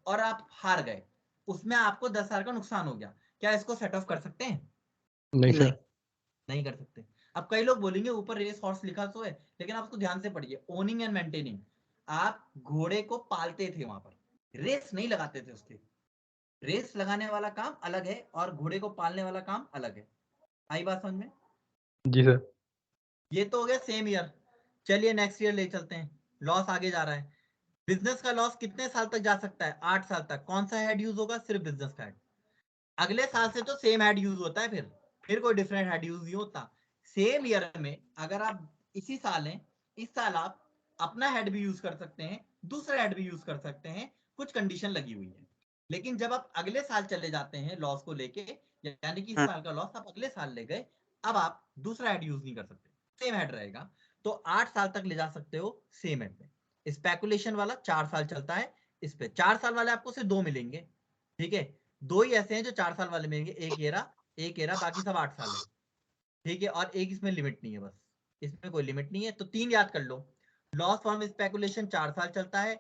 और आप हार गए, उसमें आपको 10,000 का नुकसान हो गया, क्या इसको सेट ऑफ कर सकते हैं? नहीं नहीं। सर। नहीं कर सकते। अब कई लोग बोलेंगे ऊपर रेस हॉर्स लिखा तो है, लेकिन आप उसको ध्यान से पढ़िए, ओनिंग एंड मेंटेनिंग, आप घोड़े को पालते थे वहां पर, रेस नहीं लगाते थे उसके। रेस लगाने वाला काम अलग है और घोड़े को पालने वाला काम अलग है। आई बात समझ में? जी सर। ये तो हो गया सेम ईयर। चलिए नेक्स्ट ईयर ले चलते हैं, लॉस आगे जा रहा है। बिजनेस का लॉस कितने साल तक जा सकता है? 8 साल तक। कौन सा हेड यूज होगा? सिर्फ बिजनेस का हेड। अगले साल से तो सेम हेड यूज होता है, फिर कोई डिफरेंट हेड यूज नहीं होता। सेम ईयर में अगर आप इसी साल हैं, इस साल आप अपना हेड भी यूज कर सकते हैं, दूसरा हेड भी यूज कर सकते हैं, कुछ कंडीशन लगी हुई है। लेकिन जब आप अगले साल चले जाते हैं लॉस को लेके, यानी कि इस साल का लॉस आप अगले साल ले गए, अब आप दूसरा हेड यूज नहीं कर सकते, सेम हेड रहेगा। तो 8 साल तक ले जा सकते हो सेम हेड में। स्पेकुलेशन वाला 4 साल चलता है, इस पे 4 साल वाले आपको सिर्फ 2 मिलेंगे, ठीक है। 2 ही ऐसे हैं जो 4 साल वाले मिलेंगे, एक एरा, बाकी सब 8 साल है, ठीक है। और एक इसमें लिमिट नहीं है, बस इसमें कोई लिमिट नहीं है। तो 3 याद कर लो। लॉस फ्रॉम स्पेकुलेशन 4 साल चलता है,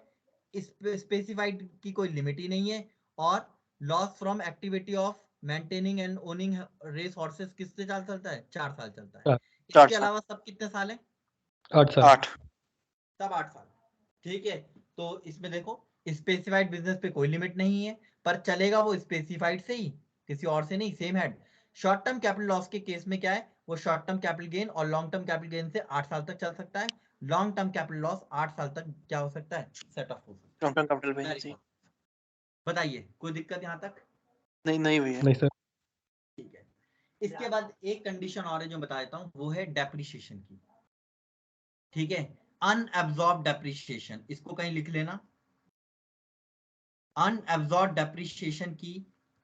स्पेसिफाइड की कोई लिमिट ही नहीं है। और loss from activity of maintaining and owning race horses कितने साल चलता है? 4 साल चलता है। 4 इसके साल। अलावा सब कितने साल है? 8 साल। 8। सब 8 साल, ठीक है। तो इसमें देखो स्पेसिफाइड बिजनेस पे कोई लिमिट नहीं है, पर चलेगा वो स्पेसिफाइड से ही, किसी और से नहीं, same head. Short term capital loss के केस में क्या है? वो शॉर्ट टर्म कैपिटल गेन और लॉन्ग टर्म कैपिटल गेन से 8 साल तक चल सकता है। लॉन्ग टर्म कैपिटल लॉस 8 साल तक क्या हो सकता है? सेट ऑफ हो सकता लॉन्ग टर्म कैपिटल है। वैल्यू। बताइए कोई दिक्कत यहाँ तक? नहीं भैया। नहीं सर। ठीक है। इसके बाद एक कंडीशन और है जो बता देता हूँ, वो है डेप्रिसिएशन की, ठीक है। अनअब्सॉर्ब डेप्रिसिएशन, इसको कहीं लिख लेना। अनअब्सॉर्ब डेप्रिसिएशन की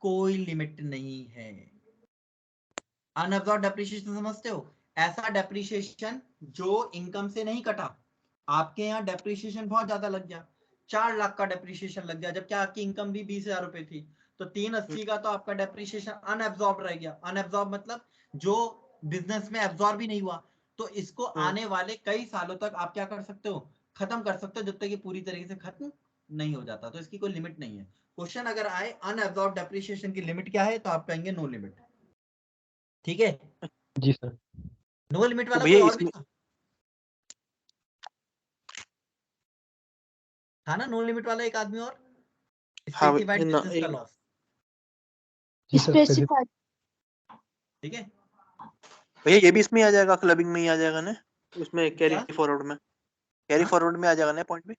कोई लिमिट नहीं है। अनअब्सॉर्ब डेप्रिसिएशन समझते हो? ऐसा डेप्रिसिएशन जो इनकम से नहीं कटा। आपके यहाँ डेप्रिसिएशन बहुत ज्यादा लग गया, 4 लाख का डेप्रिसिएशन लग गया, जबकि आपकी इनकम भी 20,000 रुपए थी, तो 380 का तो आपका डेप्रिसिएशन अनअब्सॉर्ब रह गया। अनअब्सॉर्ब मतलब जो बिजनेस में एब्सॉर्ब ही नहीं हुआ। तो इसको आने वाले कई सालों तक आप क्या कर सकते हो? खत्म कर सकते हो, जब तक ये पूरी तरीके से खत्म नहीं हो जाता। तो इसकी कोई लिमिट नहीं है। क्वेश्चन अगर आए अनअब्सॉर्ब डेप्रिसिएशन की लिमिट क्या है, तो आप कहेंगे नो लिमिट, ठीक है। जी सर। नो लिमिट तो वाला भैया कोई और भी इसमें था ना? नो लिमिट वाला एक आदमी और, हाँ स्पेसिफाइड ना, बिजनेस का लॉस, जी सर स्पेसिफाइड। ठीक है। भैया ये भी इसमें आ जाएगा, क्लबिंग में ही आ जाएगा ना, उसमें कैरी क्या? फॉरवर्ड में, कैरी हाँ? फॉरवर्ड में आ जाएगा ना पॉइंट में।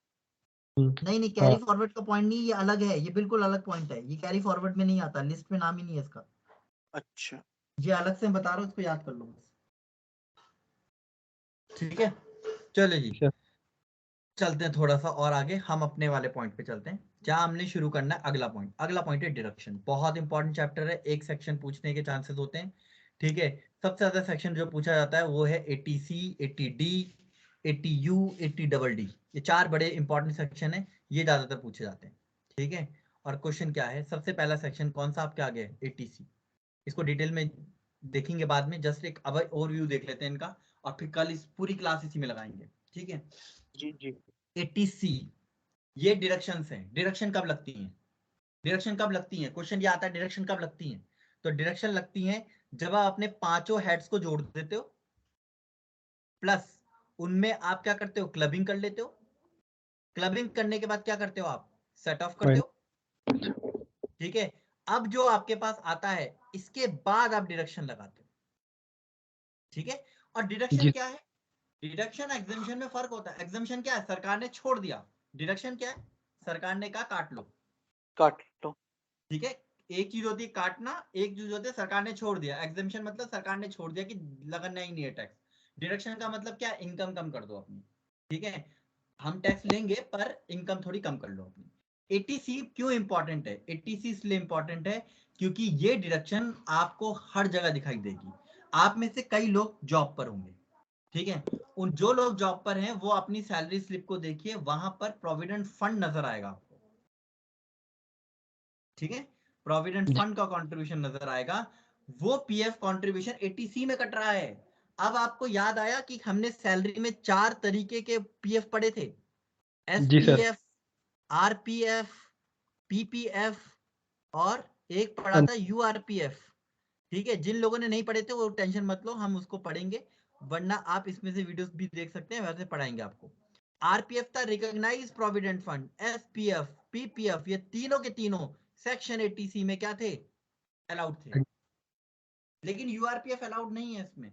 नहीं नहीं, हाँ कैरी फॉरवर्ड का पॉइंट नहीं, ये अलग है, ये बिल्कुल अलग पॉइंट है। ये कैरी फॉरवर्ड में नहीं आता, लिस्ट में नाम ही नहीं है इसका। अच्छा। ये अलग से मैं बता रहा हूँ, इसको याद कर लो बस, ठीक है। चलो जी, सर। चलते हैं थोड़ा सा और आगे, हम अपने वाले पॉइंट पे चलते हैं जहां हमने शुरू करना है। अगला पॉइंट, अगला पॉइंट है डिडक्शन। बहुत इंपॉर्टेंट चैप्टर है, एक सेक्शन पूछने के चांसेस होते हैं, ठीक है। सबसे ज्यादा सेक्शन जो पूछा जाता है वो है 80C, 80D, 80U, 80DD। ये 4 बड़े इंपॉर्टेंट सेक्शन है, ये ज्यादातर पूछे जाते हैं, ठीक है। और क्वेश्चन क्या है? सबसे पहला सेक्शन कौन सा आपके आगे है? 80C। इसको डिटेल में देखेंगे बाद में, जस्ट एक अब ओवरव्यू देख लेते हैं इनका, और फिर कल इस पूरी क्लास इसी में लगाएंगे, ठीक है। जी जी। 80C ये डिडक्शंस हैं। डिडक्शन कब लगती हैं? डिडक्शन कब लगती हैं? क्वेश्चन ये आता है डिडक्शन कब लगती हैं। तो डिडक्शन लगती हैं जब आप अपने 5 हेड्स को जोड़ देते हो, प्लस उनमें आप क्या करते हो? क्लबिंग कर लेते हो। क्लबिंग करने के बाद क्या करते हो? आप सेट ऑफ करते हो, ठीक है। अब जो आपके पास आता है, इसके बाद आप डिडक्शन लगाते हो, ठीक है। और डिडक्शन जी क्या है? डिडक्शन एग्जम्पशन में फर्क होता है। एग्जम्पशन क्या है? सरकार ने छोड़ दिया। डिडक्शन क्या है? सरकार ने कहा काट लो, काट लो। ठीक है। एक चीज होती है काटना, एक चीज होती है सरकार ने छोड़ दिया। एग्जम्पशन मतलब सरकार ने छोड़ दिया कि लगाना ही नहीं है टैक्स। डिडक्शन का मतलब क्या? इनकम कम कर दो अपनी, ठीक है। हम टैक्स लेंगे पर इनकम थोड़ी कम कर लो अपनी। 80C क्यों इंपॉर्टेंट है? 80C इसलिए इंपॉर्टेंट है क्योंकि ये डिडक्शन आपको हर जगह दिखाई देगी। आप में से कई लोग जॉब पर होंगे, ठीक है। उन जो लोग जॉब पर हैं वो अपनी सैलरी स्लिप को देखिए, वहां पर प्रोविडेंट फंड नजर आएगा आपको, ठीक है। प्रोविडेंट जी फंड का कंट्रीब्यूशन नजर आएगा, वो पीएफ कंट्रीब्यूशन 80C में कट रहा है। अब आपको याद आया कि हमने सैलरी में 4 तरीके के पीएफ पढ़े थे, जी सर। एसपीएफ, आरपीएफ, पीपीएफ, और एक पढ़ा था यूआरपीएफ, ठीक है। जिन लोगों ने नहीं पढ़े थे वो टेंशन मत लो, हम उसको पढ़ेंगे, वरना आप इसमें से वीडियोस भी देख सकते हैं, वैसे पढ़ाएंगे आपको। आरपीएफ था recognise provident fund, SPF, PPF, ये तीनों के तीनों सेक्शन 80C में क्या थे? अलाउड थे। लेकिन यूआरपीएफ अलाउड नहीं है इसमें।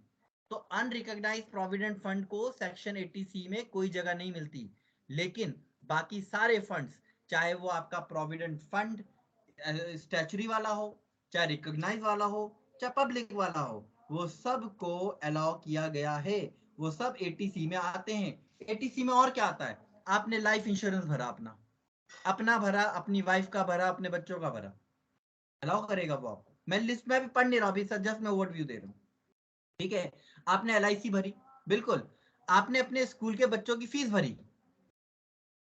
तो अनरिकॉग्नाइज प्रोविडेंट फंड को सेक्शन 80C में कोई जगह नहीं मिलती। लेकिन बाकी सारे फंड्स, चाहे वो आपका प्रोविडेंट फंड स्टैचुरी वाला हो, चाहे रिकॉग्नाइज वाला हो, चाहे पब्लिक वाला हो, वो सब को अलाउ किया गया है, वो सब एटीसी में आते हैं। एटीसी में और क्या आता है, आपने लाइफ इंश्योरेंस भरा, अपना भरा, अपनी वाइफ का भरा, अपने बच्चों का भरा, अलाउ करेगा वो आपको। मैं लिस्ट में भी पढ़ नहीं रहा अभी सर, जस्ट मैं ओवरव्यू दे रहा हूँ, ठीक है। आपने एलआईसी भरी, बिल्कुल। आपने अपने स्कूल के बच्चों की फीस भरी,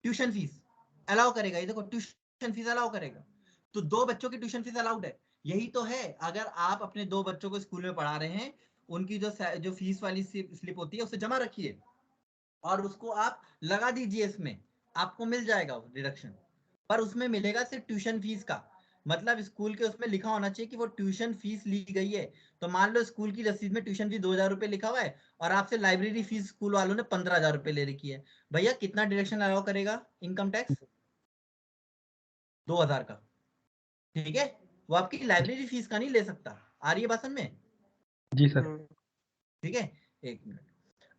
ट्यूशन फीस अलाउ करेगा, ये देखो ट्यूशन फीस अलाउ करेगा। तो 2 बच्चों की ट्यूशन फीस अलाउड है, यही तो है। अगर आप अपने 2 बच्चों को स्कूल में पढ़ा रहे हैं, उनकी जो फीस वाली स्लिप होती है उसे जमा रखिए और उसको आप लगा दीजिए, इसमें आपको मिल जाएगा डिडक्शन। पर उसमें मिलेगा सिर्फ ट्यूशन फीस का, मतलब स्कूल के उसमें लिखा होना चाहिए कि वो ट्यूशन फीस ली गई है। तो मान लो स्कूल की रसीद में ट्यूशन फीस 2000 रुपए लिखा हुआ है और आपसे लाइब्रेरी फीस स्कूल वालों ने 15,000 रुपए ले रखी है, भैया कितना डिडक्शन अलाउ करेगा इनकम टैक्स? 2000 का, ठीक है। वो आपकी लाइब्रेरी फीस का नहीं ले सकता। आ रही है बात समझ में? जी सर। ठीक है, एक मिनट।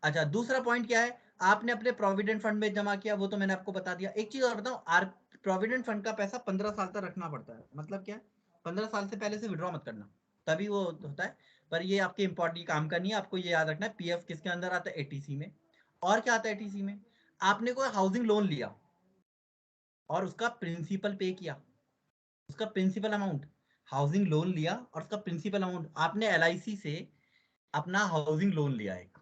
अच्छा, दूसरा पॉइंट क्या है, आपने अपने प्रोविडेंट फंड में जमा किया, वो तो मैंने आपको बता दिया। एक चीज और बताऊं, प्रोविडेंट फंड का पैसा 15 साल तक रखना पड़ता है। मतलब क्या है, 15 साल से पहले से विड्रॉ मत करना, तभी वो होता है। पर ये आपके इंपॉर्टेंट काम का नहीं है, आपको ये याद रखना है। पीएफ किसके अंदर आता है? एटीसी में। और क्या आता है एटीसी में? आपने कोई हाउसिंग लोन लिया और उसका प्रिंसिपल पे किया, उसका प्रिंसिपल अमाउंट, हाउसिंग लोन लिया और उसका प्रिंसिपल अमाउंट, आपने एलआईसी से अपना हाउसिंग लोन लिया एक,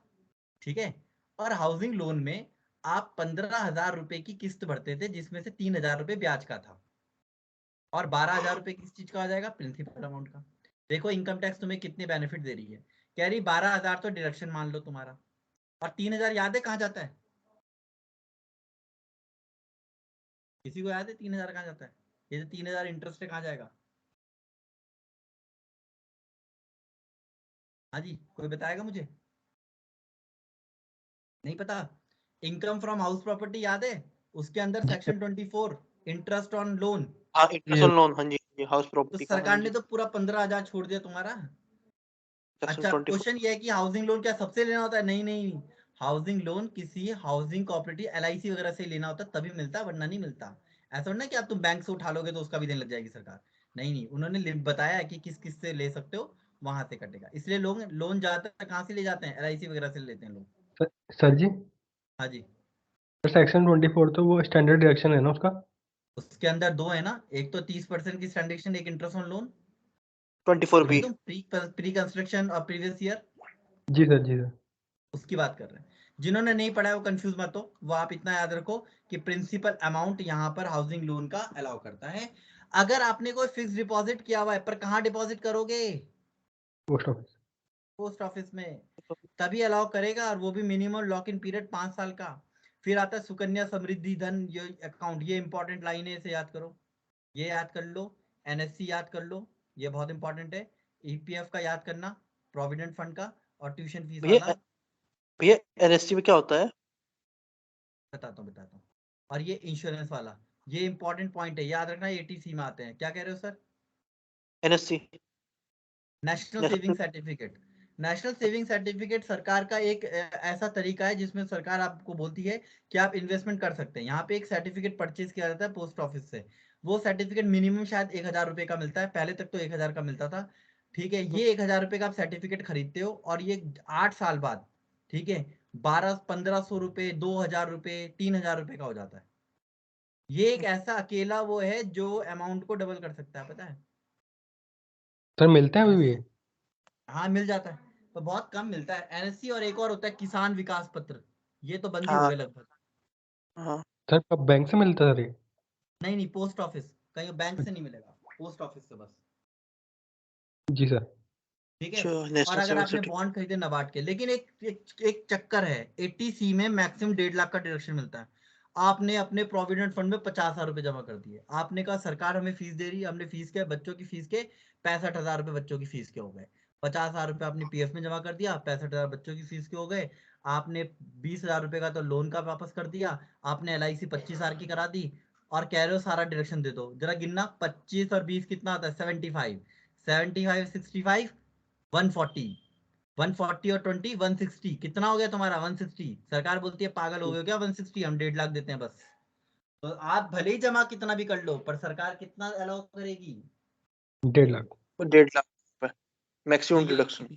ठीक है। और हाउसिंग लोन में आप 15,000 रुपए की किस्त भरते थे, जिसमें से 3,000 रुपए ब्याज का था और 12,000 रुपए किस चीज का आ जाएगा? प्रिंसिपल अमाउंट का। देखो इनकम टैक्स तुम्हें कितने बेनिफिट दे रही है, कह रही 12,000 तो डिडक्शन मान लो तुम्हारा, और 3,000 याद है कहाँ जाता है? किसी को याद है 3,000 कहाँ जाता है? ये जो 3,000 इंटरेस्ट है कहाँ जाएगा? हाँ जी, कोई बताएगा मुझे? नहीं पता? इनकम फ्रॉम हाउस प्रॉपर्टी याद है? उसके अंदर जी sir. Section 24 interest on loan. हाँ, इंटरेस्ट ये ऑन लोन, हाँ जी, हाउस तो प्रॉपर्टी का, हाँ सरकार ने जी, तो पूरा 15,000 छोड़ दिया तुम्हारा। सेक्शन अच्छा, 24। क्वेश्चन ये है कि हाउसिंग लोन क्या सबसे लेना होता है? नहीं नहीं, हाउसिंग लोन किसी हाउसिंग कोऑपरेटिव एलआईसी वगैरह से लेना होता है, तभी मिलता है, वरना नहीं मिलता। ऐसा ना कि आप तुम बैंक से उठा लोगे तो उसका भी देने लग जाएगी सरकार। नहीं नहीं, उन्होंने बताया है कि किस किस से ले सकते हो, वहां से कटेगा। इसलिए लोग लोन ज्यादातर कहाँ से ले जाते हैं? एलआईसी वगैरह से लेते हैं लोग। सर जी, हाँ जी। सेक्शन 24 तो वो स्टैंडर्ड डिडक्शन है ना उसका? उसके अंदर 2 है ना, एक तो 30% की स्टैंडर्ड, एक इंटरेस्ट ऑन लोन। 24B। समझे तुम? प्री कंस्ट्रक्शन और प्रीवियस ईयर, जी सर, जी सर। उसकी बात कर रहे हैं। जिन्होंने नहीं पढ़ा है वो कंफ्यूज मत हो, वो आप इतना याद रखो कि प्रिंसिपल अमाउंट यहाँ पर हाउसिंग लोन का अलाउ करता है। अगर आपने कोई फिक्स डिपॉजिट किया हुआ है, पर कहाँ डिपॉजिट करोगे? Post office. पोस्ट ऑफिस में, तभी अलाउ करेगा, और वो भी मिनिमम लॉक इन पीरियड 5 साल का। फिर आता है सुकन्या समृद्धि धन ये अकाउंट, ये इंपॉर्टेंट लाइन है, इसे याद करो, ये याद कर लो। एनएससी याद कर लो, ये बहुत इंपॉर्टेंट है। ईपीएफ का याद करना, प्रोविडेंट फंड का, और ट्यूशन फीस भैया वाला। भैया एनएससी में क्या होता है? बताता हूँ। और ये इंश्योरेंस वाला, ये इंपॉर्टेंट पॉइंट है, याद रखना, एटीसी में आते हैं। क्या कह रहे हो sir? NSC, national saving national. Certificate. National saving certificate सरकार का एक ऐसा तरीका है जिसमें सरकार आपको बोलती है कि आप इन्वेस्टमेंट कर सकते हैं। यहाँ पे एक सर्टिफिकेट परचेज किया जाता है पोस्ट ऑफिस से। वो सर्टिफिकेट मिनिमम शायद 1,000 रुपए का मिलता है, पहले तक तो 1,000 का मिलता था, ठीक है। ये 1,000 रुपए का आप सर्टिफिकेट खरीदते हो और ये 8 साल बाद, ठीक है, 1,200-1,500 रुपए, 2,000 रुपए, 3,000 रुपए का हो जाता है। ये एक ऐसा अकेला वो है जो अमाउंट को डबल कर सकता है, पता है? सर मिलता है अभी भी ये? हाँ मिल जाता है, तो बहुत कम मिलता है। एनएससी और एक और होता है किसान विकास पत्र, ये तो बंद ही हो हाँ गए लगभग। हाँ। सर कब बैंक से मिलता है सर ये? नहीं नहीं, पोस्ट ऑफिस, कहीं बैंक से नहीं मिलेगा, पोस्ट ऑफिस से बस, जी सर। ठीक है। अच्छा, और नेशनल अगर सेविंग आपने सर्टिफिकेट। बॉन्ड खरीदे नबार्ड के, लेकिन एक चक्कर है, 80C में मैक्सिमम 1.5 लाख का डिडक्शन मिलता है। आपने अपने प्रोविडेंट फंड में 50,000 रुपए जमा कर दिए, आपने कहा सरकार हमें फीस दे रही है, हमने फीस के बच्चों की फीस के 65,000 रुपए बच्चों की फीस के हो गए। 50,000 रुपए आपने पीएफ में जमा कर दिया, 65,000 बच्चों की फीस के हो गए। आपने 20,000 रुपए का तो लोन का वापस कर दिया, आपने एलआईसी 25,000 की करा दी, और कह रहे हो सारा डिडक्शन दे दो। जरा गिनना, 25 और 20 कितना आता है? 75, 75 65 140, 140 और 20 160, कितना हो गया तुम्हारा? 160। सरकार बोलती है पागल हो गए हो क्या, 160 हम 1.5 लाख देते हैं बस। तो आप भले ही जमा कितना भी कर लो, पर सरकार कितना अलाउ करेगी? 1.5 लाख। 1.5 लाख रुपए मैक्सिमम तो ये- डिडक्शन।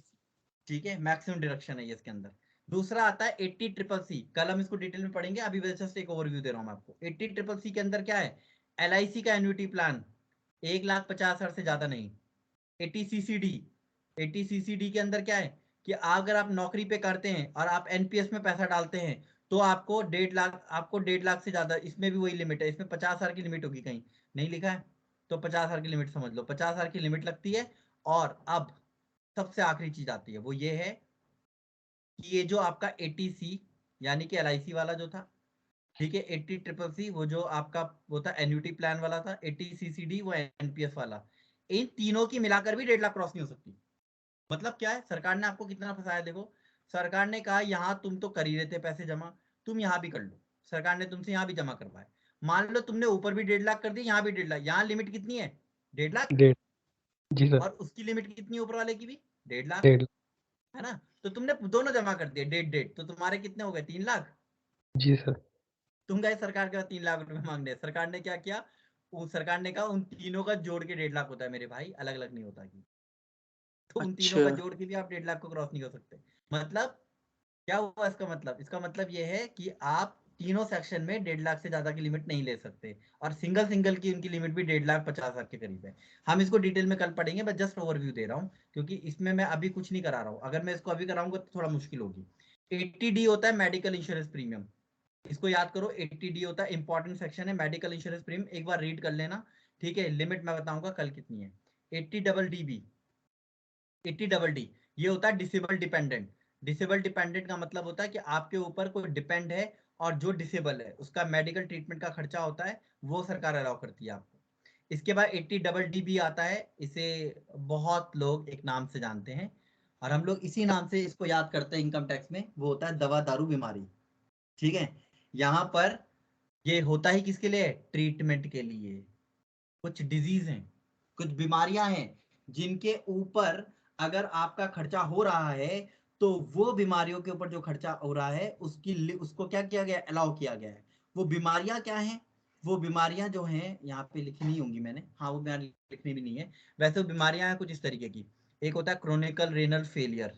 ठीक है, मैक्सिमम डिडक्शन है ये इसके अंदर। दूसरा आता है 80CCC, कल हम इसको डिटेल में पढ़ेंगे, अभी जस्ट एक ओवरव्यू दे रहा हूँ मैं आपको। 80CCC के अंदर क्या है? LIC का एन्युटी प्लान 1,50,000 से ज्यादा नहीं। 80CCD, 80CCD के अंदर क्या है कि अगर आप नौकरी पे करते हैं और आप NPS में पैसा डालते हैं तो आपको 1.5 लाख से ज्यादा, इसमें भी वही लिमिट है, इसमें 50,000 की लिमिट होगी, कहीं नहीं लिखा है तो 50,000 की लिमिट समझ लो, 50,000 की लिमिट लगती है। और अब सबसे आखिरी चीज आती है, वो ये है कि ये जो आपका 80C यानी कि LIC वाला जो था, ठीक है, 80CCC वो जो आपका वो था एन्युटी प्लान वाला था, 80CCD वो NPS वाला, इन तीनों की मिलाकर भी 1.5 लाख क्रॉस नहीं हो सकती। मतलब क्या है, सरकार ने आपको कितना फंसाया? देखो, सरकार ने कहा यहाँ तुम तो कर ही रहे थे पैसे जमा, तुम यहाँ भी कर लो। सरकार ने तुमसे यहाँ भी जमा करवाए, मान लो तुमने ऊपर भी 1.5 लाख कर दी, यहाँ भी 1.5 लाख। यहाँ लिमिट कितनी है? 1.5 लाख। 1.5। जी सर। और उसकी लिमिट कितनी है ऊपर वाले की भी? 1.5 लाख, 1.5 लाख। है ना? तो तुमने दोनों जमा कर दिए 1.5, तो तुम्हारे कितने हो गए? 3 लाख। जी सर। तुम गए सरकार के पास 3 लाख रुपए मांगने, सरकार ने क्या किया? उस सरकार ने कहा उन तीनों का जोड़ के 1.5 लाख होता है मेरे भाई, अलग अलग नहीं होता। कि तो उन तीनों अच्छा का जोड़ के भी आप 1.5 लाख को क्रॉस नहीं कर सकते। मतलब क्या हुआ इसका मतलब? इसका मतलब ये है कि आप तीनों सेक्शन में 1.5 लाख से ज्यादा की लिमिट नहीं ले सकते, और सिंगल सिंगल की उनकी लिमिट भी 1,50,000 के करीब है। हम इसको डिटेल में कल पढ़ेंगे, बस जस्ट ओवरव्यू दे रहा हूँ, क्योंकि इसमें मैं अभी कुछ नहीं करा रहा हूँ। अगर मैं इसको अभी कराऊंगा तो थोड़ा मुश्किल होगी। 80D होता है मेडिकल इंश्योरेंस प्रीमियम, इसको याद करो। 80D होता है, इंपॉर्टेंट सेक्शन है, मेडिकल इंश्योरेंस प्रीमियम, एक बार रीड कर लेना, ठीक है। लिमिट मैं बताऊंगा कल कितनी है। 80DD, 80DD ये होता है डिसेबल डिपेंडेंट। डिसेबल डिपेंडेंट का मतलब होता है कि आपके ऊपर कोई डिपेंड है और जो डिसेबल है उसका मेडिकल ट्रीटमेंट का खर्चा होता है, वो सरकार अलाउ करती है आपको। इसके बाद 80DD भी आता है, इसे बहुत लोग एक नाम से जानते हैं और हम लोग इसी नाम से इसको याद करते हैं इनकम टैक्स में, वो होता है दवा दारू बीमारी। ठीक है, यहाँ पर ये होता ही किसके लिए? ट्रीटमेंट के लिए। कुछ डिजीज हैं, कुछ बीमारियां हैं जिनके ऊपर अगर आपका खर्चा हो रहा है, तो वो बीमारियों के ऊपर जो खर्चा हो रहा है उसको क्या किया गया? अलाउ किया गया है। वो बीमारियां क्या हैं? वो बीमारियां जो हैं यहाँ पे लिखी नहीं होंगी मैंने, हाँ वो बीमारी लिखनी भी नहीं है। वैसे वो बीमारियां हैं कुछ इस तरीके की। एक होता है क्रोनिकल रेनल फेलियर,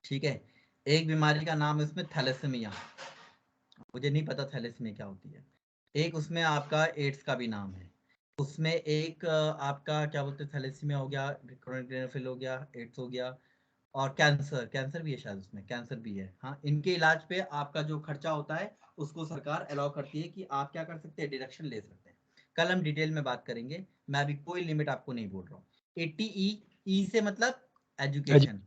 ठीक है। एक बीमारी का नाम है उसमें थैलेसीमिया, मुझे नहीं पता थैलेसीमिया क्या होती है। एक उसमें आपका एड्स का भी नाम है। उसमें एक आपका क्या बोलते हैं, थैलेसीमिया हो गया, क्रोनिक रेनल फेलियर हो गया, एड्स हो गया, और कैंसर, कैंसर भी है शायद उसमें, कैंसर भी है। हाँ, इनके इलाज पे आपका जो खर्चा होता है उसको सरकार अलाउ करती है कि आप क्या कर सकते हैं? डिडक्शन ले सकते हैं। कल हम डिटेल में बात करेंगे, मैं अभी कोई लिमिट आपको नहीं बोल रहा हूँ। 80E, ई से मतलब एजुकेशन,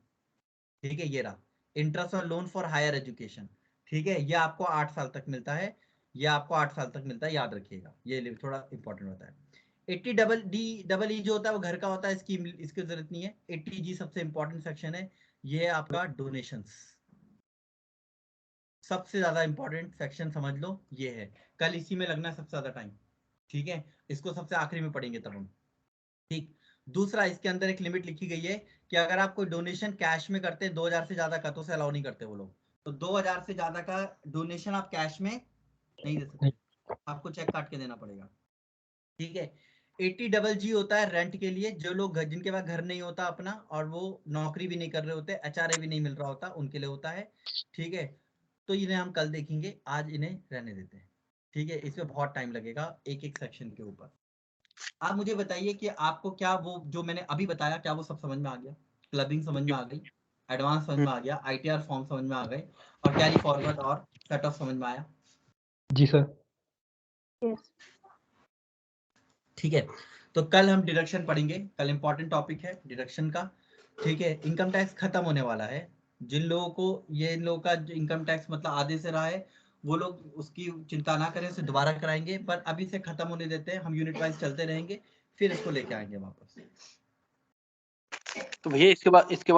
ठीक है, ये रहा। Interest on loan for higher education, ठीक है, ये आपको 8 साल तक मिलता है, ये आपको 8 साल तक मिलता है, याद रखिएगा, ये थोड़ा इंपॉर्टेंट होता है। 80DE जो होता है वो घर का होता है, इसकी जरूरत नहीं है। 80G सबसे इंपॉर्टेंट सेक्शन है, ये है आपका डोनेशंस, सबसे ज्यादा इंपॉर्टेंट सेक्शन समझ लो ये है। कल इसी में लगना है सबसे ज्यादा टाइम, ठीक है। इसको सबसे आखिरी में पढ़ेंगे तब हम, ठीक। दूसरा, इसके अंदर एक लिमिट लिखी गई है कि अगर आप कोई डोनेशन कैश में करते हैं, 2,000 से ज्यादा का, तो उसे अलाउ नहीं करते वो लोग। तो 2,000 से ज्यादा का डोनेशन आप कैश में नहीं दे नहीं। सकते, आपको चेक काट के देना पड़ेगा, ठीक है। 80GG होता है रेंट के लिए, जो लोग जिनके पास घर नहीं होता अपना और वो नौकरी भी नहीं कर रहे होते, HRA भी नहीं मिल रहा होता, उनके लिए होता है, ठीक है। तो इन्हें हम कल देखेंगे, आज इन्हें रहने देते हैं, ठीक है। इसमें बहुत टाइम लगेगा एक एक सेक्शन के ऊपर। आप मुझे बताइए कि आपको क्या वो जो मैंने अभी बताया, क्या वो सब समझ में आ गया? क्लबिंग समझ में आ गई, एडवांस समझ में आ गया, ITR फॉर्म समझ में आ गए, और कैरी फॉरवर्ड और सेट ऑफ समझ में आया? जी सर। यस। ठीक है, तो कल हम डिडक्शन पढ़ेंगे, कल इंपॉर्टेंट टॉपिक है डिडक्शन का, ठीक है। इनकम टैक्स खत्म होने वाला है, जिन लोगों को ये इन लोगों का इनकम टैक्स मतलब आधे से रहा है, वो लोग उसकी चिंता ना करें, उसे दोबारा कराएंगे, पर अभी से खत्म होने देते हैं, हम यूनिट वाइज चलते रहेंगे, फिर इसको लेके आएंगे वापस। तो भैया इसके बाद